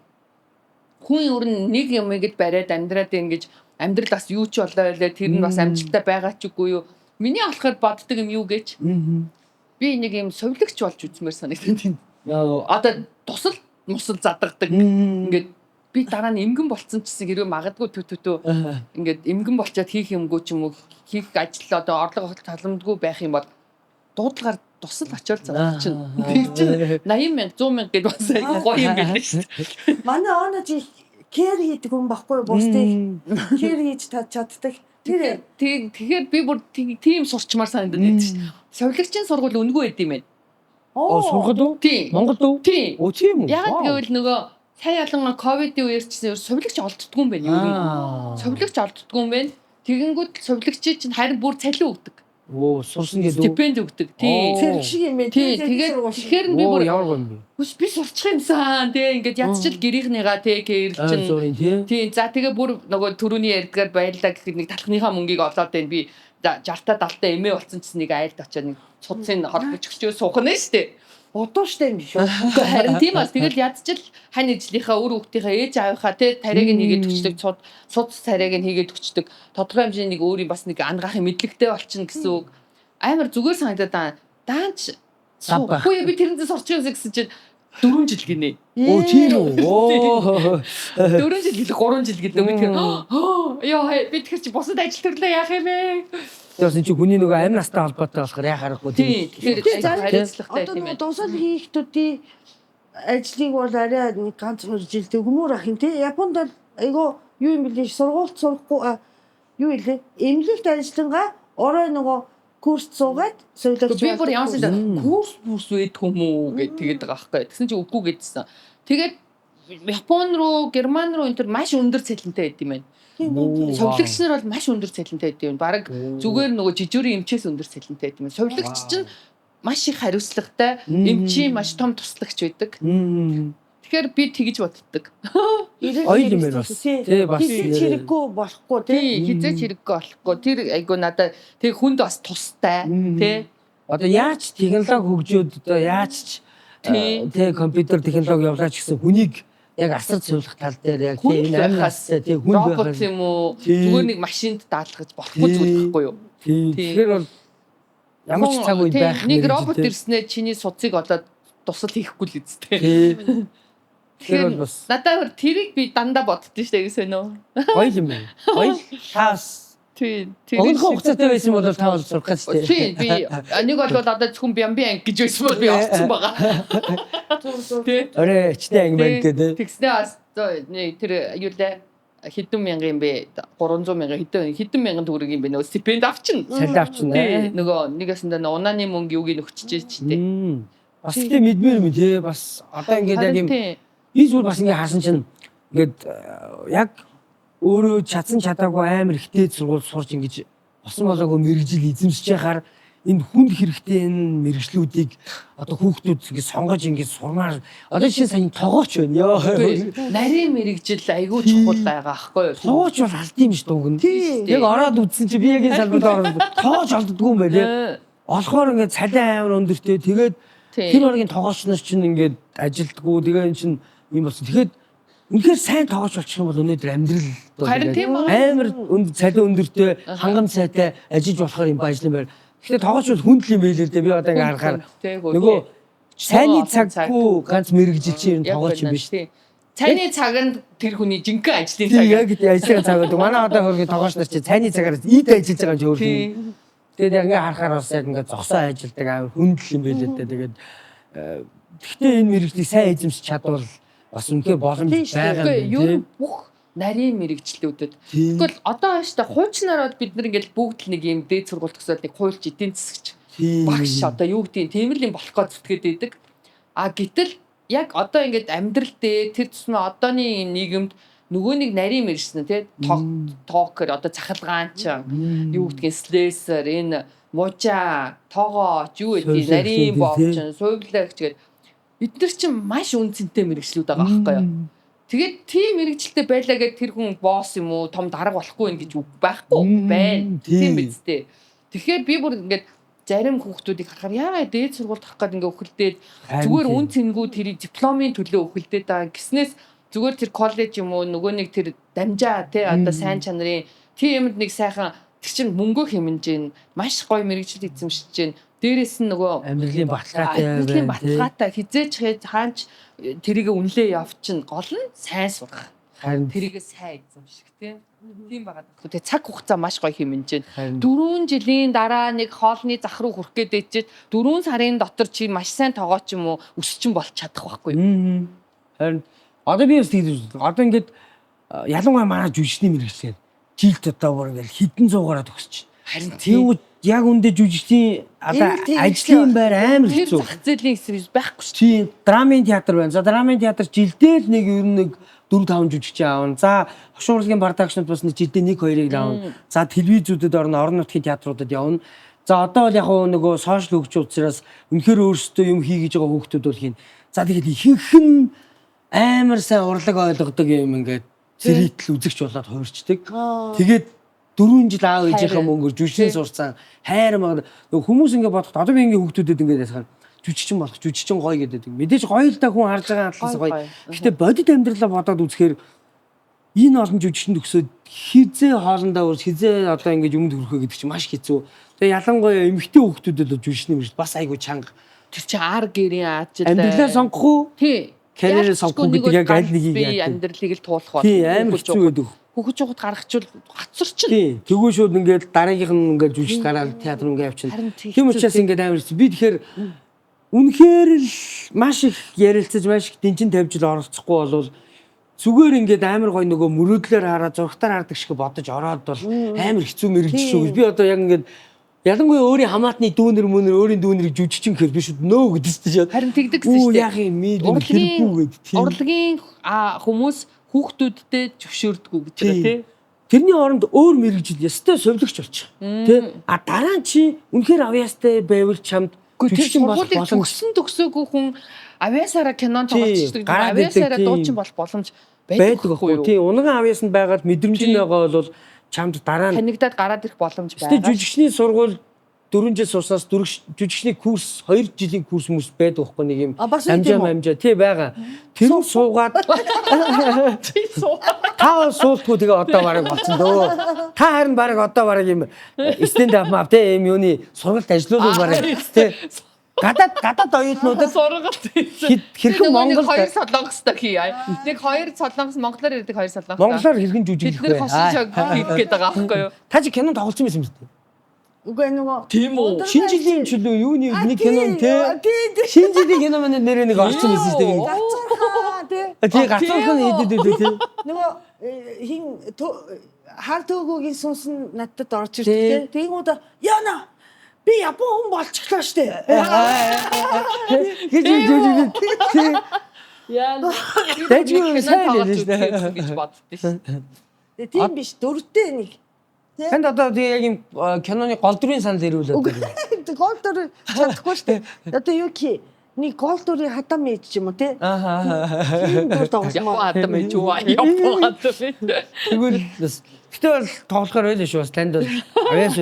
хүн ер нь нэг юмыг бариад амьдраад ингэж амьдрал бас юу ч болоо байлаа тэр нь бас амжилттай байгаа ч үгүй юу. Миний болохоор боддог юм юу гэж. Би нэг юм совилагч болж үзмээр санагдав. Одоо тусал мусал задагдаг. Ингээд би дараа нь эмгэн болцсон ч гэсэн хэрвээ магадгүй төтөтөө ингээд эмгэн болчоод хийх юмгүй ч юм уу хийх ажил одоо орлого таламдгүй байх юм бол дуудлагаар тусал очиод зав чинь. Тэр чинь 80,000 100,000 гэдээ бас гоё юм гэлээ шүү дээ. Манай оноо чи кэр хийдэг хүн баггүй бусдыг кэр хийж чаддаг. Тэгэхээр би бүр тийм сурчмаар санагдаад байдаг шүү дээ. Совилогчийн сургууль үнгүй байд юм байна. Сургал уу? Тийм. Монгол уу? Тийм. Оо тийм үү? Яг гэвэл нөгөө сайн ялангуяа ковидын үеэр ч гэсэн совилогч олддгүй юм байна юу. Совилогч олддгүй юм байна. Тэгэнгүүт совилогчид чинь харин бүр цалин өгдөг. Оо сурсан гэдэг үү? Стипенд өгдөг. Тийм. Зэрэг шиг юм байна. Тийм. Тэгэхээр би бүр ямар юм бэ? Хүс би сурчих юмсан тий ингээд ядчил гэрийнхнийгаа тий гэрэлчин тий за тэгээ бүр нөгөө түрүүний ярьдгаар баярлаа гэхэд нэг талхныхаа мөнгийг олоод байна би 60-та 70-та эмээ болсон ч нэг айлд очоод нэг цуцын холбож өчөө суух нь штэ удаа штэ юм шүү. харин тийм бас тэгэл ядчил хань ижлийнхаа өр хүүхдийнхаа ээж аавынхаа тий тариаг нь хийгээд өчтөг цуц тариаг нь хийгээд өчтөг тодорхой хэмжээний нэг өөрийн бас нэг ангахын мэдлэгтэй болчихно гэсэн үг амар зүгээр санагдаад даанч хөөе би тэрнээс сурчих юмсан гэсэн чинь 4 жил гинэ. Оо тийм үү. Оо 4 жил гэлээ 3 жил гэлээ би тэгэхээр ёо би тэгэхээр чи бусад ажил төрлөө яах юм бэ? Тэрсэн чи хүний нөгөө амь настай холбоотой болохоор яа харахгүй тийм. Тэгэхээр хариуцлагатай тийм тийм ээ. ээ. Дусал хийхдүүдийн ажлыг бол арай нэг ганц хоёр жилдээ хүмүүр ах юм тий. Японд бол айгаа юу юм бэлээ сургуульд сурахгүй юу илээ. Эмнэлэгт ажиллангаа орой нөгөө курс суугаад совилогч би бүр ямарсаа курс үйд хүмүү гэж тэгээд байгаа байхгүй. Тэгсэн чи үгүй гэдсэн. Тэгээд Япон руу, Герман руу энэ төр маш өндөр цалинтай байд юм байна. Совилогч нар бол маш өндөр цалинтай байд юм. Бараг зүгээр нөгөө жижигүүрийн эмчээс өндөр цалинтай байд юм. Совилогч чинь маш их хариуцлагатай, эмчийн маш том туслагч байдаг. Тэгэхээр би тэгж боддог. Ойл юм байна бас. Тий бас хэрэггүй болохгүй тий. Хизээч хэрэггүй болохгүй. Тэр айгу надаа тэг хүнд бас тустай тий. Одоо яаж технологи хөгжөөд одоо яаж ч тий компьютер технологи явлаач гэсэн хүнийг яг асар цэвлэх тал дээр яг тий энэ амнаас тий хүн робот юм уу зүгээр нэг машинд даалгаж болохгүй зүйл байхгүй юу. Тэгэхээр бол ямар ч цаг үе байх нэг робот ирснээр чиний суцыг олоод тусал хийхгүй л үстэй. Тэгэхээр бас надад тэрийг би дандаа боддоо штэ гэсэн үү. гоё юм байна. Гоё таас тийм. Огт хугацаатай байсан бол та бол сурах гэж тий. Тийм би нэг бол одоо зөвхөн бямбиан гэж байсан бол би орсон байгаа. Тийм. Орой чтэй анги байна гэдэг. Тэгснээ бас тэр юу лээ хэдэн мянган юм бэ 300 мянган хэдэн мянган төгрөг юм бэ нөгөө стипенд авчин. Цалин авчна. Нөгөө нэгэсэндээ унааны мөнгө юуг нөхчиж ч тий. Бас тийм мэдмээр юм тий. Бас одоо ингээд яг юм би зүгээр бас ингээд хаасан чинь ингээд яг өөрөө чадсан чадаагүй амар ихтэй сургууль сурч ингэж босон болоогүй мэрэгжил эзэмсэж яхаар энэ хүнд хэрэгтэй энэ мэрэгжлүүдийг одоо хүүхдүүд ингэ сонгож ингэ сурмаар одоо жишээ сайн тогооч байна ёо. Нарийн мэрэгжил айгүй чухал байгаа аахгүй юу? Тогооч бол алдсан юм ш дууг нь. Яг ороод үзсэн чи би яг энэ салбарт ороод тоож олддгүй юм байна. Олохоор ингэ цалин амар өндөртэй тэгээд тэр оргийн тогооч нар чинь ингэ ажилдгүү тэгээ эн чинь юм болсон. Тэгэхээр үнэхээр сайн тоогч болчих юм бол өнөөдөр амьдрал амар цалин өндөртэй хангам сайтай ажиллаж болохоор юм бажлан байр. Тэгэхээр тоогч бол хүндл юм байл л дээ. Би одоо ингээ харахаар нөгөө сайнны цаггүй ганц мэрэгжил чинь тоогч юм биш. Цайны цаганд тэр хүний жинхэнэ ажлын цаг. Яг ажлын цаг гэдэг. Манай одоо хөргийн тоогч нар чинь цайны цагаар ийд ажиллаж байгаа юм чи өөр. Тэгээд ингээ харахаар бас яг ингээ зогсоо ажилдаг амар хүндл юм байл л дээ. Тэгээд гэхдээ энэ мэрэгжлийг сайн эзэмшиж чадвал бас үнэхээр боломж байгаа юм тийм. Бүх нарийн мэрэгчлүүдэд. Тэгвэл одоо хааштай хуучнараад бид нар ингээл бүгд л нэг юм дээд сургууль төгсөөд нэг хуульч эдийн засагч багш одоо юу гэдэг тийм л юм болох гэж зүтгээд байдаг. А гэтэл яг одоо ингээд амьдрал дээр тэр тусмаа одооний нийгэмд нөгөө нэг нарийн мэрэгчсэн тийм токер одоо цахалгаанч юу гэдгийг слэсер энэ мужа тоогооч юу гэдэг нарийн бовч сувглагч гэдэг эдгээр чинь маш үнцэнтэй мэрэгчлүүд байгаа байхгүй юу. Тэгээд тийм мэрэгчлэлтэй байлаа гэд тэр хүн босс юм уу том дарга болохгүй байх гэж байхгүй байна. Тийм биз дээ. Тэгэхээр би бүр ингээд зарим хүүхдүүдийг харахаар яагаад дээд сургуульд харах гээд ингээд өхөлдөөд зүгээр үн цэнгүү тэрийг дипломын төлөө өхөлдөөд байгаа гиснээс зүгээр тэр коллеж юм уу нөгөө нэг тэр дамжаа тий одоо сайн чанарын тийм юмд нэг сайхан тэр чинь мөнгө хэмнэж маш гоё мэрэгчлэл эзэмшиж чинь дээрээс нь нөгөө амьдралын баталгаатай хизээч хаач тэрийг үнэлээ явчин гол нь сайн сурах. Харин тэрийг сайн эзэмших тийм байгаа. Тэгээ цаг хугацаа маш гоё хэмнэж байна. 4 жилийн дараа нэг хоолны зах руу хүрэх гээд ээжээд 4 сарын дотор чи маш сайн тоогооч юм уу өсчин болж чадах байхгүй юу? Харин одоо би бас тэгдэж одоо ингээд ялангуяа манай жүжигчний мэргэжлээ жилд одоо бүр ингээл хэдэн зуугаараа төгсөж байна. Харин тийм яг үндэ жүжигчний одоо ажлын байр амар тэр хэцүү. зах зээлийн эсрэг байхгүй шүү. Тийм драмын театр байна. За драмын театр жилдээ л нэг ер нь нэг 4-5 жүжигч аавна. За хошуу урлагийн продакшнд бас нэг жилдээ 1-2-ыг аавна. За телевизүүдэд орон нутгийн театруудад явна. За одоо бол яг нөгөө сошиал хөгжиж учраас үнэхээр өөрсдөө юм хийгээж байгаа хүүхдүүд бол хийн. За тэгээд ихэнх нь амар сайн урлаг ойлгодог юм ингээд зэрэгтэл үзэгч болоод хуурчдаг. Тэгээд 4 жил аав ээжийнхээ мөнгөөр жүжигчин сурцсан хайр маа нөгөө хүмүүс ингээд бодоход одоо би ингээд хүүхдүүдэд ингээд ясахаар жүжигчин болох жүжигчин гоё гэдэг. Мэдээж гоё л да хүн харж байгаа хатлаас гоё. Гэхдээ бодит амьдралаа бодоод үзэхээр энэ олон жүжигчин төгсөөд хизээ хоолндоо үрс хизээ одоо ингээд юмд хөрөхөө гэдэг чинь маш хэцүү. Тэгээ ялангуяа эмэгтэй хүүхдүүдэд л жүжигчний мэрэгч бас айгүй чанга. Тэр чи ар гэрийн аажил. Амьдралаа сонгох уу? Тий. Карьерээ сонгох гэдэг яг аль нэгийг би яа. амьдралыг л туулах бол. Тий амар хэцүү гэдэг. Хөгж ухад гаргачвал гацарчин. Тий. Тэгвэл шууд ингээд дараагийнх нь ингээд жүжигч гараад театр ингээд явчихна. Тийм учраас ингээд амар хэцүү. Би тэгэхээр үнэхээр л маш их ярилцаж маш их дэнчин тавьж л оролцохгүй болвол зүгээр ингээд амар гой нөгөө мөрөөдлөөр хараа зургатаар хардаг шиг бодож ороод бол амар хэцүү мэрэгч шүү. Би одоо яг ингээд ялангуяа өөрийн хамаатны дүүнер мөнөр өөрийн дүүнерийг жүжигчин гэхээр би шууд нөө гэдэж шүү. Харин тэгдэг шүү дээ. Яг юм мэдэн хэрэггүй гэдэг. Урлагийн хүмүүс хүүхдүүдтэй зөвшөөрдгүү гэж байна тий. Тэрний оронд өөр мэрэгжил ястай совлогч болчих. Тэ? А дараа нь чи үнэхээр авьяастай байвал чамд жүжигчин болох боломж төгсөөгүй хүн авьяасаараа кинонд тоглолцдог. Авьяасаараа дуучин болох боломж байдаг байхгүй юу? Тий, унган авьяасанд байгаад мэдрэмж нь байгаа бол чамд дараа нь танигдаад гараад ирэх боломж байгаа. Тэ жүжигчний сургууль 4 жил сурсаас жүжигчний курс 2 жилийн курс хүмүүс байдаг байхгүй нэг юм амжаа тий байгаа. Тэр нь суугаад таа суултгүй тэгээ одоо бараг болсон дөө. Та харин бараг одоо бараг юм стенд ап мап тий юм юуны сургалт ажлуулах бараг тий гадаад оюутнуудад сургалт хэрхэн Монгол 2 солонгостой хий. Нэг 2 солонгос монголоор ярьдаг 2 солонгос. Монголоор хэрхэн жүжиглэх вэ? Бид нар хошиг хийх гээд байгаа байхгүй юу? Та чи кинонд тоглосон байсан юм шүү дээ. Үгүй нөгөө тийм үү. Шинэ жилийн чөлөө юуны нэг кино тий. Шинэ жилийн кино манай нэрээ нэг орсон байсан шүү дээ. гацхаа тий. Тий гацхан хийдэг тий. Нөгөө хин хар төөгөөгийн сүнс нь надад орж ирдэг тий. Тэнгүүд яана би япон хүн болчихлоо штэ. Гэж жүжиг тий. Яа. Тэжгүй сайн л дээ гэж боддоо шүү. Тийм биш дөрөвтэй нэг. Энд одоо тэгээ яг юм киноны гол дүрийн санал ирүүлээд байна. Гол дүр чадахгүй штэ. Одоо юу ки нэг гол дүрийн хатам ээж ч юм уу тий. Тийм дүр тоглосон. Япон хатам ээж үү? Япон хатам ээж. Тэгвэл тэгтэл тоглохоор байлаа шүү. Танд бол авьяас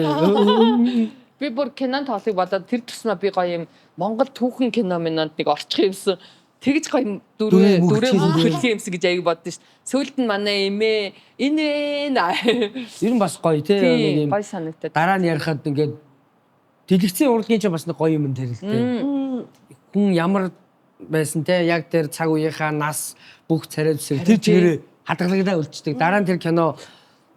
би бүр кинон тоолыг бодоод тэр төснөө би гоё юм Монгол түүхэн кино минонд нэг орчих юмсан. Тэгж гоё дүрээ мөхөх юмсан гэж аяг боддоо шүү. Сөүлд нь манай эмээ энэ ер нь бас гоё тий нэг юм гоё санагдаад. дараа нь ярихад ингээд дэлгэцийн урлагийн ч бас нэг гоё юм тэр л тий. Хүн ямар байсан тий яг тэр цаг үеийнхаа нас бүх царай зүсэр тэр чигээрээ хадгалагдаа үлдчихдэг. Дараа нь тэр кино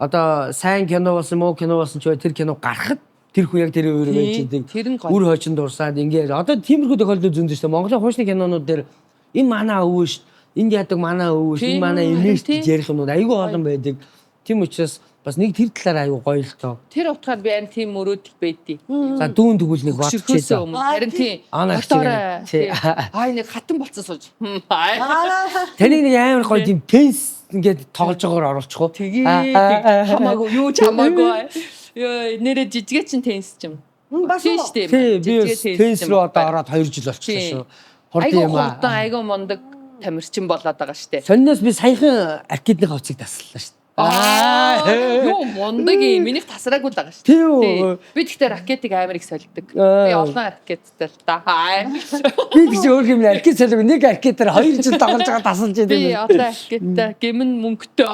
одоо сайн кино болсон муу кино болсон ч тэр кино гарахад тэр хүн яг тэр өөр байж идэг. Үр хойчонд дурсаад ингээд одоо тиймэрхүү тохиолдол зөндөө шүү дээ. Монголын хуучны кинонууд дээр энэ манай өвөө ш, энд яадаг манай өвөө ш, энэ манай эмээ ш гэж ярих юмуд айгүй олон байдаг. Тийм учраас бас нэг тэр талаар айгүй гоё л тоо. Тэр утгаар би амин тийм мөрөөдөл байдیں۔ За дүүн тэгвэл нэг бодчихээ. Харин тийм. Нэг хатан болцсон сууж. Тэнийг нэг амар гоё тийм тенс ингээд тоглож байгаагаар оруулчих уу. Тэгээ хамаагүй юу ч хамаагүй. Ёо нэрэ жижигэ чин тенс ч юм. Бас тийм шүү дээ. Би тенс рүү одоо ороод 2 жил болчихсон шүү. Айгу хурдан айгу мондөг тамирчин болоод байгаа шүү дээ. Сонноос би саяхан аркадны хавцыг таслаа шүү. Юу мондөг юм. Минийх тасраагүй л байгаа шүү. Тийм. Би тэгтээ ракетыг амар их солидог. Би олон ракеттай л та. Би гэж өөр юм аркет солиог нэг аркетээр 2 жил тоглож байгаа тасалж байдаг. Би одоо аркеттай гэмн мөнгөтэй.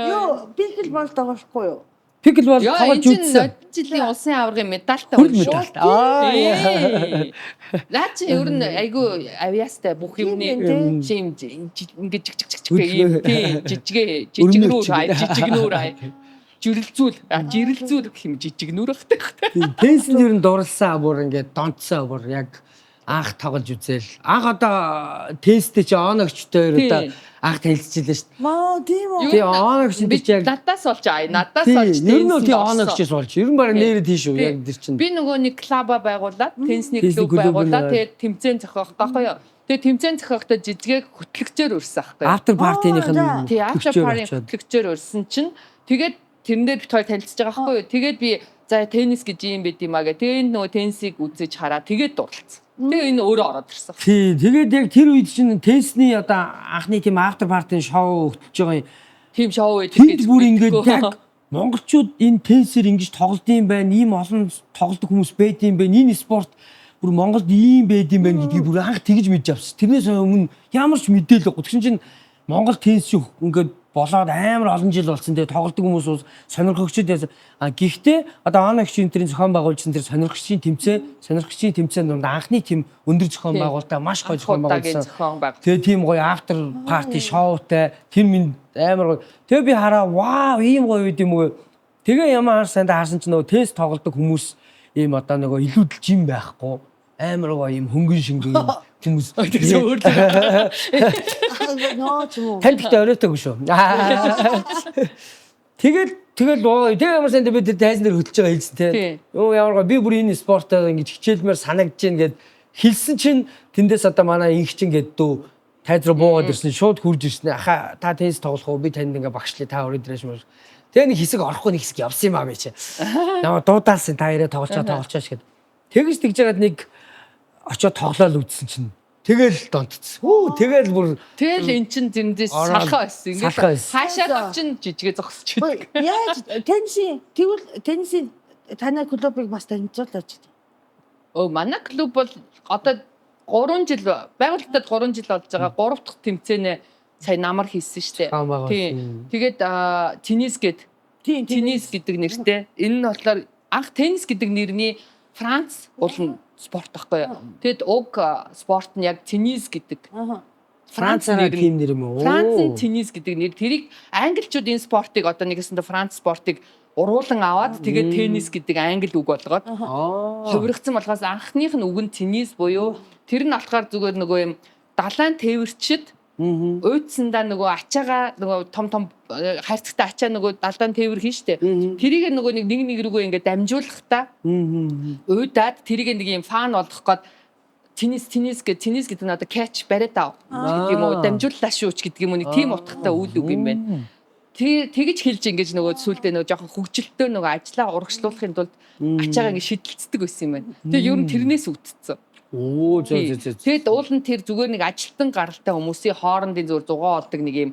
Юу бигл бол тоглохгүй юу? Пикл бол тоглож үзсэн. Жилийн улсын аваргын медальтай байна шүү. Наа чи ер нь айгүй авьяастай бүх юмны шим ингээд жижигнүүр жирэлзүүл гэх юм жижигнүүр багтай. Тенс нь ер нь дурлсан бүр ингээд донцсон бүр яг анх тоглож үзэл. Анх одоо тесттэй чи оногчтой одоо анх танилцчихлаа шүү дээ. Маа тийм үү. Тэгээ оногч энэ чи яг надаас олж надаас олж ер нь тий оногчс болж. Ер нь бараг нэрээ тийш үү яг тэр чинь. Би нөгөө нэг клаба байгуулад теннисний клуб байгуулад тэгээд тэмцээн зохиох байхгүй юу. Тэгээд тэмцээн зохиохдоо жижигээр хөтлөгчөөр өрсөн байхгүй юу. After party-ных нь тий after party хөтлөгчөөр өрсөн чинь тэгээд тэрэн дээр бит хоёр танилцж байгаа байхгүй юу. Тэгээд би за теннис гэж юм байд юм аа гэ. Тэгээд нөгөө теннисийг үзэж хараа тэгээд дурлцсан. Тэгээ энэ өөрөө ороод ирсэн. Тий, тэгээд яг тэр үед чинь теннисний одоо анхны тийм after party шоу хөтлөж байгаа юм. Тийм шоу байдаг гэж бүр ингээд яг монголчууд энэ теннисээр ингэж тоглодсон байна, ийм олон тоглодог хүмүүс байдсан байна, энэ спорт бүр Монголд ийм байдсан байна гэдгийг бүр анх тэгж мэдж авсан. Тэрнээс өмнө ямар ч мэдээлэл өгөхгүй. Тэгсэн чинь Монгол теннис ингээд болоод амар олон жил болсон. Тэгээ тоглодог хүмүүс сонирхогчд байсан. Гэхдээ одоо оногч энэ төрлийн зохион байгуулсан тэр сонирхогчдын тэмцээн донд анхны тийм өндөр зохион байгуулалтаа маш гоё зохион байгуулсан. Тэгээ тийм гоё after party шоутай тэр минь амар гоё. Тэгээ би хараа вау ийм гоё үед юм уу. Тэгээ ямар сандаа харсан чинь нөгөө тест тоглодог хүмүүс ийм одоо нөгөө илүүдэл жим байхгүй. Амар гоё ийм хөнгөн шингэн хүмүүс. Танд ихтэй оройтойг шүү. Тэгэл ямар санд би тэр тайзан дээр хөтлөж байгаа хэлсэн те. Юу ямар гоо би бүр энэ спортоо ингэж хичээлмээр санагдаж гин гэд хэлсэн чинь тэндээс одоо манай инхчин гэд дөө тайз руу буугаад ирсэн шууд хурж ирсэн. Аха та теннис тоглох уу? Би танд ингээ багшлаа та өрөөд ирэж мөр. Тэгээ нэг хэсэг орохгүй нэг хэсэг явсан юм аа би чи. Намаа дуудаалсан та ирээ тоглолцоо гэд. Тэгж ягаад нэг очоод тоглоал үзсэн чинь тэгэл донтцсон. Тэгэл бүр тэгэл эн чин зэндээс салхаа байсан. Ингээд хаашаа очин жижигэ зогсож байдаг. Яаж теннисийн танай клубыг бас танилцуулаач. Манай клуб бол одоо 3 жил байгуулалтад 3 жил болж байгаа. 3 дахь тэмцээнэ сая намар хийсэн шүү дээ. Тэгээд теннис гэдэг нэртэй. Энэ нь болохоор анх теннис гэдэг нэрний Франц болон спорт байхгүй юу. Тэгэд уг спорт нь яг теннис гэдэг. Францаар тийм нэр юм уу? Францын теннис гэдэг нэр. Тэрийг англичууд энэ спортыг одоо нэгэсэндээ Франц спортыг уруулан аваад тэгээд теннис гэдэг англи үг болгоод хувиргацсан болохоос анхных нь үг нь теннис буюу тэр нь болохоор зүгээр нөгөө юм далайн тээвэрчид уйдсандаа нөгөө ачаага нөгөө том хайрцагтай ачаа нөгөө далдаан тээвэр хийн штэ. Тэрийг нөгөө нэг рүүгээ ингээд дамжуулахдаа уйдаад тэрийг нэг юм фан болгох гээд теннис гэдэг нь одоо catch бариад ав гэдэг юм уу дамжууллаа шүүч гэдэг юм уу нэг тийм утгатай үйл үг юм байна. Тэгэж хэлж ингэж нөгөө сүулдэ нөгөө жоохон хөгжилтөө нөгөө ажлаа урагшлуулахын тулд ачаагаа ингэ шидэлцдэг байсан юм байна. Тэгээ ер нь тэрнээс үүдцсэн. Тэгэд уул нь тэр зүгээр нэг ажилтан гаралтай хүмүүсийн хоорондын зүгээр зугаа болдог нэг юм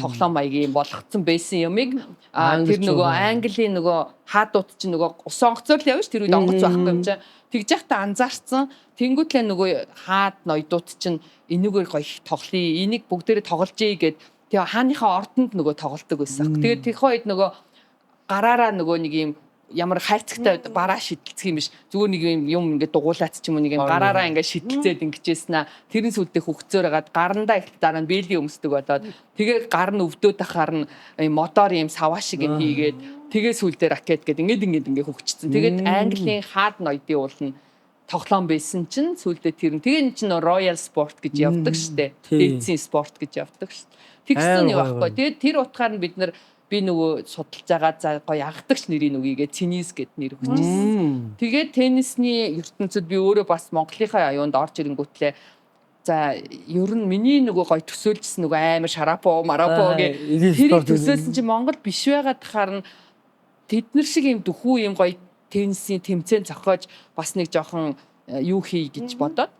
тоглоом маягийн болгоцсон байсан юмыг тэр нөгөө Английн нөгөө хаадууд чинь нөгөө ус онгоцоор л явна ш тэр үед онгоц байхгүй юм чинь тэгж яхта анзаарсан тэнгуүтлээ нөгөө хаад ноёдууд чинь энүүгээр гоё их тоглоё энийг бүгдээрээ тоглолжээ гэд тэгээ хааныхаа ордонд нөгөө тоглолдог байсан. Тэгээд тэр үед нөгөө гараараа нөгөө нэг юм ямар хайрцагтай бараа шидэлцэх юм биш зүгээр нэг юм ингээд дугуулаац ч юм уу нэг юм гараараа ингээд шидэлцээд ингэжсэн аа тэрэн сүлдээ хөгцөөр хагаад гарандаа их дараа нь бэлийн өмсдөг болоод тэгээ гар нь өвдөөд ахаар нь мотор юм саваа шиг хийгээд тэгээ сүлдээ ракет гэдэг ингээд хөгжсөн. Тэгээд Английн хаад ноёдын уул нь тоглоом байсан чинь сүлдээ тэрэн тэгээ эн чинь Royal Sport гэж явдаг штэ. Эцсийн спорт гэж явдаг штэ. Тэгсэн юм байхгүй. Тэгээд тэр утгаар нь бид би нөгөө судалж байгаа за гоё ягдагч нэрийн үгийгээ теннис гэд нэр өгчээсэн. Тэгээд теннисний ертөнцид би өөрөө бас Монголынхаа аюунд орж ирэнгүүтлээ за ер нь миний нөгөө гоё төсөөлжсэн нөгөө амар шарапо марапо гэх тэрийг төсөөлсөн чинь Монгол биш байгаад тахаар нь тэд нар шиг юм дөхүү юм гоё теннисийн тэмцээн зохиож бас нэг жоохон юу хий гэж бодоод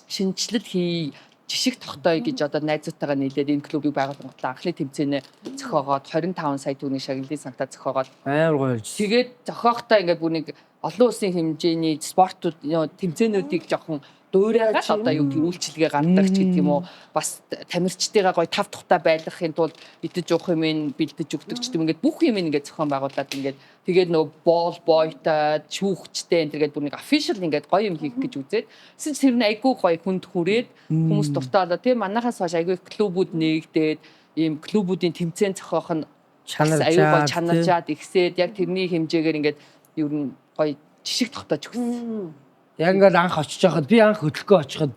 шинжилэл хий жишг тогтоё гэж одоо найзуудтайгаа нийлээд энэ клубыг байгуулсан гутал анхны тэмцээнэ зохиогоод 25 сая төгрөгийн шагналын сангата зохиогоод амар гоё болж. Тэгээд зохиохдоо ингээд бүр нэг олон улсын хэмжээний спортууд тэмцээнүүдийг жоохон дуурайгаад одоо юу гэх үйлчилгээ гаргадаг ч гэдэг юм уу бас тамирчдыгаа гоё тав тухтай байлгахын тулд идэж уух юм бэлдэж өгдөг ч гэдэг ингээд бүх юм ингээд зохион байгуулад ингээд тэгээд нөгөө боол бойтой шүүгчтэй энэ төргээд бүр нэг official ингээд гоё юм хийх гэж үзээд эсвэл тэр нь айгүй гоё хүнд хүрээд хүмүүс дуртай болоо тийм манайхаас хойш айгүй клубүүд нэгдээд ийм клубүүдийн тэмцээн зохиох нь чанаржаад ихсээд яг тэрний хэмжээгээр ингээд ер нь гоё жишг тогтоож өгсөн. Яг ингээд анх очиж байхад би анх хөдөлгөө очиход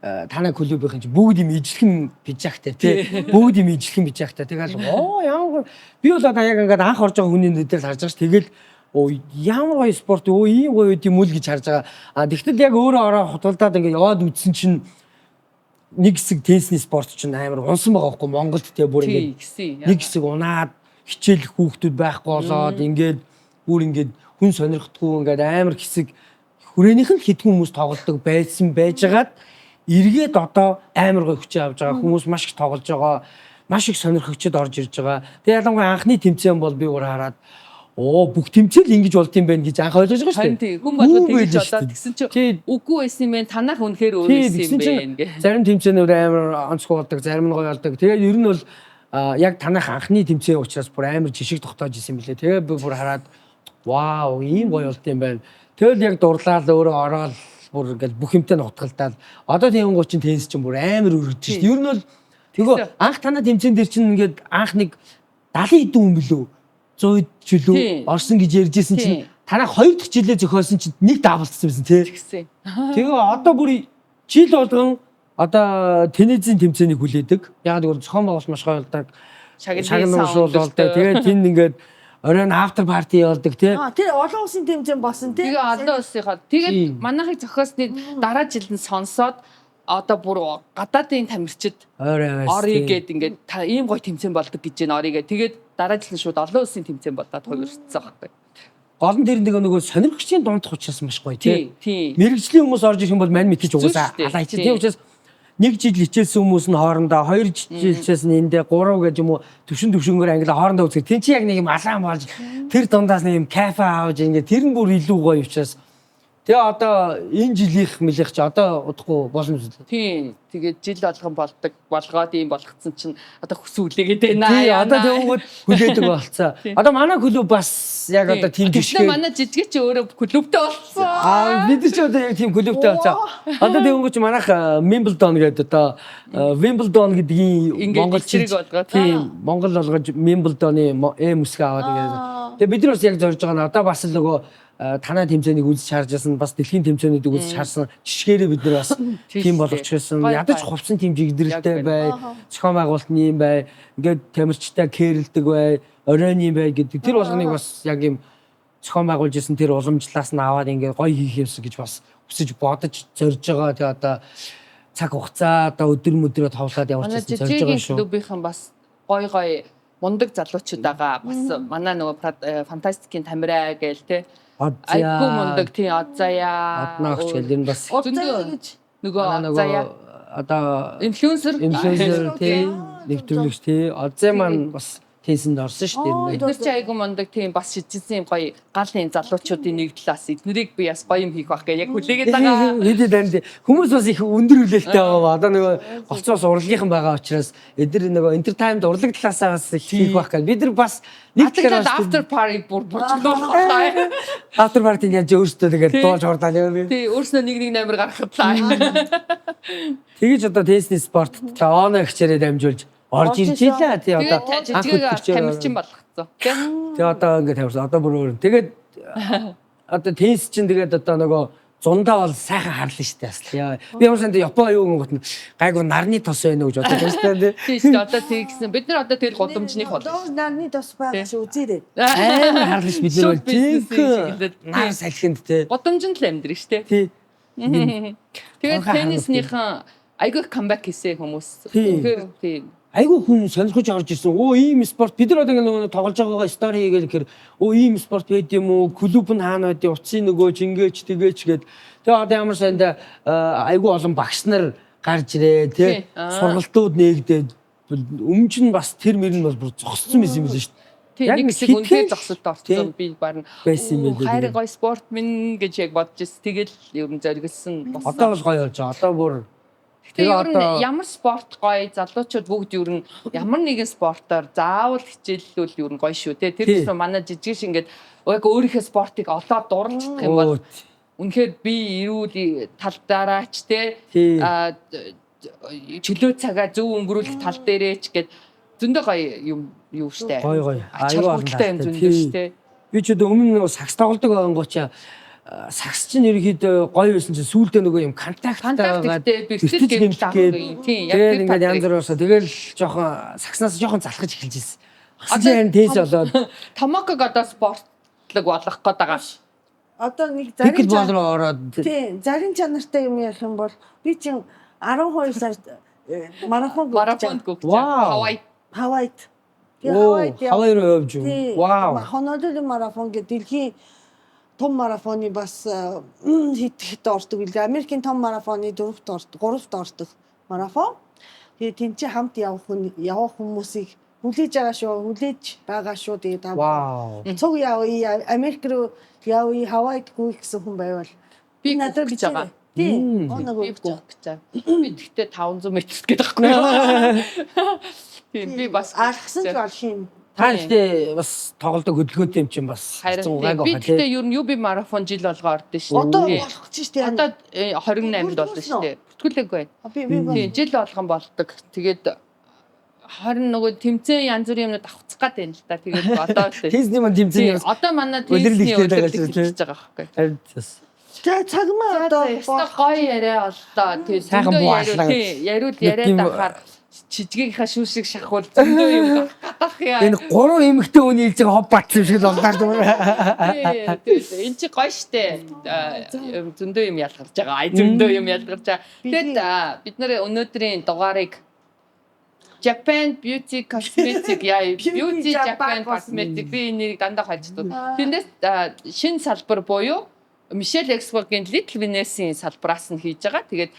танай клубийнхэн чи бүгд юм ижлэхэн пижактай тий. Бүгд юм ижлэхэн пижактай. Тэгэл ямар би бол одоо яг ингээд анх орж байгаа хүний нүдээр харж байгаа ш. Тэгэл ямар гоё спорт ийм гоё үед юм уу л гэж харж байгаа. Тэгтэл яг өөрөө ороо хутгалдаад ингээд яваад үзсэн чинь нэг хэсэг теннисний спорт чинь амар унсан байгаа байхгүй Монголд тий бүр ингээд нэг хэсэг унаад хичээлэх хүүхдүүд байхгүй болоод ингээд бүр ингээд хүн сонирхдаггүй ингээд амар хэсэг хүрээнийх нь хэдэн хүмүүс тоглодог байсан байжгаад эргээд одоо амар гоё хүчээ авч байгаа хүмүүс маш их тоглож байгаа маш их сонирхогчд орж ирж байгаа. Тэгээ ялангуяа анхны тэмцээн бол би өөр хараад бүх тэмцээл ингэж болд юм байна гэж анх ойлгож байгаа шүү дээ. Хүн болгоод тэгж бодоод тэгсэн чинь үгүй байсан юм байна. Танах үнэхээр өөр байсан юм байна гэ. Зарим тэмцээнүүд амар онцгой болдог, зарим нь гоё болдог. Тэгээ ер нь бол яг танах анхны тэмцээн учраас бүр амар жишг тогтоож исэн юм билээ. Тэгээ би бүр хараад вау ийм гоё болд юм байна. Тэгэл яг дурлаад өөрөө ороод бүр ингээл бүх юмтай нутгалдаад одоо тийм гоо чин теннис чинь бүр амар өргөж шүү дээ. Ер нь бол тэгвэл анх танаа тэмцээн дээр чинь ингээд анх нэг 70 хэдэн хүн билүү 100 жилүү орсон гэж ярьжсэн чинь танаа 2 дахь жилээ зохиосон чинь нэг давалцсан байсан тий. Тэгээ одоо бүр жил болгон одоо теннисийн тэмцээнийг хүлээдэг. Яг гэвэл зохион байгуулалт маш гоё болдог. Шагналуулалт болдог. Тэгээ тэнд ингээд оройн after party болдог тий. Тэр олон улсын тэмцээн болсон тий. Тэгээ олон улсынхаа. Тэгээд манайхыг зохиосны дараа жил нь сонсоод одоо бүр гадаадын тамирчид орё гээд ингээд ийм гоё тэмцээн болдог гэж байна орё гээд. Тэгээд дараа жил нь шууд олон улсын тэмцээн болоод хувирсан байхгүй. Гол нь тэр нөгөө сонирхогчийн дундх учраас маш гоё тий. Тийм. Мэргэжлийн хүмүүс орж ирэх юм бол мань мэдчих угаасаа алаа чи тий учраас нэг жил хичээлсэн хүмүүс нь хоорондоо 2 жил хичээсэн эндээ 3 гэж юм уу төвшөнгөөр англи хоорондоо үзэх. Тин чи яг нэг юм алаан болж тэр дундаас нэг юм кафе аавж ингээд тэр нь бүр илүү гоё учраас тэгээ одоо энэ жилийнх мэлэх чи одоо удахгүй болно үү? Тийм. Тэгээд жил болгон болдог болгоод ийм болгоцсон чинь одоо хүс үлээгээд байна. Тий одоо тэгвэл хүлээдэг болцоо. Одоо манай клуб бас яг одоо тийм жишээ. Манай жижиг чи өөрөө клубтэй болсон. Бид нар ч одоо яг тийм клубтэй болцоо. Одоо тэгвэл манайх Wimbledon гэдэг одоо Wimbledon гэдгийн монголчууд болгоод тийм монгол болгож Wimbledon-ы үсгээ аваад ингээд. Тэгээ бид нар бас яг зорж байгаа нь одоо бас л нөгөө танай тэмцээнийг үзэж харжсэн бас дэлхийн тэмцээнүүдийг үзэж харсан жишгээрээ бид нар бас тийм болгочихсон ядаж хувцсан тийм жигдэрэлтэй бай зохион байгуулалтны юм бай ингээд тамирчтай кэрлдэг бай оройн юм бай гэдэг тэр болгоныг бас яг юм зохион байгуулж исэн тэр уламжлалаас нь аваад ингээд гоё хийх юмс гэж бас өсөж бодож зорж байгаа тэгээ одоо цаг хугацаа одоо өдөр мөдрөө товлоод явуулж ирсэн зорж байгаа шүү. Клубийнхан бас гоё мундаг залуучууд байгаа бас манай нөгөө фантастикийн тамираа гээл те айгүй мундаг тий Азая однооч гэл энэ бас нөгөө Азая одоо инфлюенсер тий нэвтрүүлэгч тий Азая маань бас тенсэнд орсон шүү дээ. Эдгээр чи айгүй мундаг тийм бас шижсэн юм гоё гал энэ залуучуудын нэг талаас эднэрийг би бас гоё юм хийх байх гэж яг хүлээгээд байгаа. Хэдий танд хүмүүс бас их өндөр хүлээлттэй байгаа. Одоо нөгөө голцоос урлагийнхан байгаа учраас эдгээр нөгөө entertainment урлаг талаасаа бас хийх байх гэж. Бид нар бас нэг талаас after party бүр болчихлоо. After party яаж өөрсдөө тэгээд дуулж хурдаад яваа. Тий, өөрснөө нэг номер гаргахлаа. Тэгэж одоо теннисний спорт оноо хчээрээ дамжуулж орж ирж илаа тий одоо анх тамирчин болгоцсон. Тэгээ одоо ингэ тавьсан. Одоо бүр өөр. Тэгээд одоо теннис чинь тэгээд одоо нөгөө зундаа бол сайхан харлаа шүү дээ бас. Би ямар санд Япон юу гингот гайгүй нарны тос байна уу гэж бодож байсан шүү дээ. Тийм шүү дээ. Одоо тэгсэн. Бид нар одоо тэгэл гудамжных бол. Нарны тос байгаа шүү үзээрэй. Амар харлаа шүү бид нар жинхэнэ нар салхинд тий. Гудамжинд л амьдрын шүү дээ. Тий. Тэгээд тенниснийхэн айгүй камбэк хийсэн хүмүүс. Тийм. Айгүй хүн сонирхож орж ирсэн. Ийм спорт бид нар одоо нэг тоглож байгаагаа стори хийгээл гэхээр ийм спорт байд юм уу? Клуб нь хаана байдیں۔ Утсын нөгөө жингээч тэгээч гээд. Тэгээ одоо ямар санд айгүй олон багш нар гарч ирээ тий. Сургалтууд нээгдээд өмнө нь бас тэр мөр нь бол бүр зогссон байсан юм л шүү дээ. Яг нэг хэсэг үнхээр зогсолт орсон би барна. Байсан юм байна. Хайр гоё спорт минь гэж яг бодож ирсэн. Тэгэл ер нь зоригсон болсон. Одоо бол гоё болж байгаа. Одоо бүр тэгээ ер нь ямар спорт гоё залуучууд бүгд ер нь ямар нэгэн спортоор заавал хичээллүүл ер нь гоё шүү те. Тэр гэсэн манай жижигш ингээд яг өөрийнхөө спортыг олоод дурлах юм бол үнэхээр би эрүүл талдаараач те чөлөө цагаа зөв өнгөрүүлэх тал дээрээч гэд зөндөө гоё юм юу штэ. Гоё. Аюу олонтай юм зөндөө штэ. Би ч өмнө сакс тоглодог байгангуучаа сакс чинь ерөөхдөө гоё байсан чинь сүүлдээ нөгөө юм контакттай контакттэй бэртэл гэмтэл авах. Тийм яг тэгээд ингээд янз бүр басаа тэгэл жоохон сакснаас жоохон залхаж эхэлж ирсэн. Хасны харин тез болоод Томоког одоо спортлог болгох гээд байгаа. Одоо нэг пикл бол зарим руу ороод тийм зарим чанартай юм ярих юм бол би чинь 12 сард марафон Гүгч. Вау. Хавайд. Хавай руу явж юу. Вау. Honolulu марафон гэдэг дэлхийн том марафоны бас хит ордог билээ. Америкийн том марафоны 3-т ордог марафон. Тэгээд тэнцээ хамт явах хүмүүсийг хүлээж байгаа шүү. Тэгээд Вау. цуг явъя Америк руу явъя Хавайд гүйх гэсэн хүн байвал Би надад гэж байгаа. Тийм. Би Оног гэж байгаа. Би тэгтээ 500 м гэдэг байхгүй. Тийм би бас алхсан ч бол шин. Та ихтэй бас тоглодог хөдөлгөөнтэй юм чинь бас харин би тэгтээ ер нь UB марафон жил болгоо ордоо шүү. Одоо болох ч шүү дээ. Одоо 28-нд болно шүү дээ. Бүтгүүлээгүй. Тийм жил болгон болдог. Тэгээд харин нөгөө тэмцээн янз бүрийн юмнууд авцах гад байна л да. Тэгээд одоо Тесний мань тэмцээн тийм одоо манай тесний өдрлөлтэй өдрлөлт хийж байгаа байхгүй. харин бас За цагмаа одоо Яста гоё яриа боллоо. Тийм сайхан буугаалаа. яриуд яриад ахаар жижигийнхаа шүүшиг шахвал зөндөө юм гадах яа. энэ гурван эмэгтэй хүний хэлж байгаа хоб батсан юм шиг л болдоо. Тийм энэ чи гоё штэ. Зөндөө юм ялгарч байгаа. Ай зөндөө юм ялгарч байгаа. Тэгэд бид нэр өнөөдрийн дугаарыг Japan Beauty Cosmetic Beauty Japan Cosmetic би энийг дандаа хайлтдаг. Тэндээс шинэ салбар буюу Michelle Expo-гийн Little Venice-ийн салбраас нь хийж байгаа. Тэгээд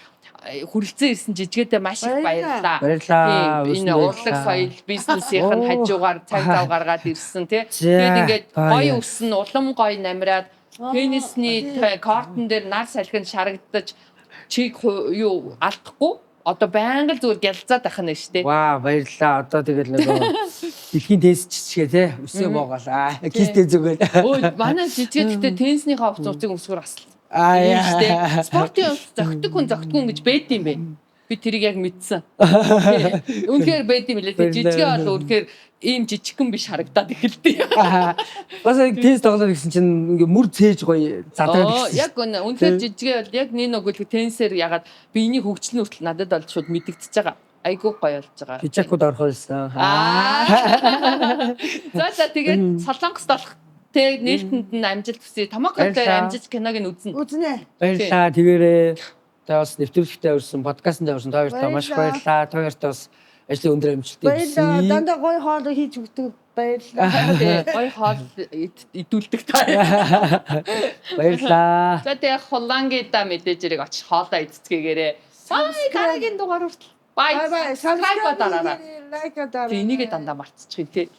хүрэлцэн ирсэн жижигэдээ маш их баярлалаа. Баярлалаа. Энэ урлаг соёл бизнесийн хажуугаар цаг зав гаргаад ирсэн тий. Тэгээд ингээд гоё өссөн, улам гоё намраад пенисний кортон дээр нар салхинд шарагдаж чиг юу алдахгүй одоо байнга л зүгээр гялцаад ахна штэ. Ваа баярлалаа. Одоо тэгэл нөгөө дэлхийн тенс чичгээ те өсөө бооголаа. Кистэ зүгэл. Өө манай жижигтэй тенснийхаа хувцсыг өсгөр асал. Аа Спортын зөгтөг хүн гэж байд юм бэ. Би тэрийг яг мэдсэн. Үнэхээр байд юм лээ. Жижигэ бол үнэхээр ийм жижигхэн биш харагдаад эхэлдэг. бас тенс тоглоод гэсэн чинь ингээ мүр цээж гоё задраад ирсэн. Яг үнэхээр жижигэ бол яг нэг тенсээр ягаад биений хөгжлийн хүртэл надад бол шууд мэдэгдэж байгаа. Айгуу гоё болж байгаа. Хичэкуд орох байсан. За тэгээд Солонгост болох тэг нээлтэнд нь амжилт хүсье. Томокотой амжилт киног нь үзнэ. үзнэ. Баярлалаа. Тэгээрээ та бас нэвтрүүлэгтээ өрсөн, подкастт өрсөн та хоёртаа маш баярлалаа. Та хоёртаа бас ажлын өндөр амжилттай Баярлалаа. хүсье. Дандаа гоё хоол хийж өгдөг. Баярлалаа. Гоё хоол идүүлдэг та. Баярлалаа. За тэг Холлангида мэдээж ирэг очиж хоолоо эзэцгээгээрээ. Дараагийн дугаар хүртэл. Бай. Subscribe дараарай. Лайк дараарай. Энийг дандаа мартчих юм тий.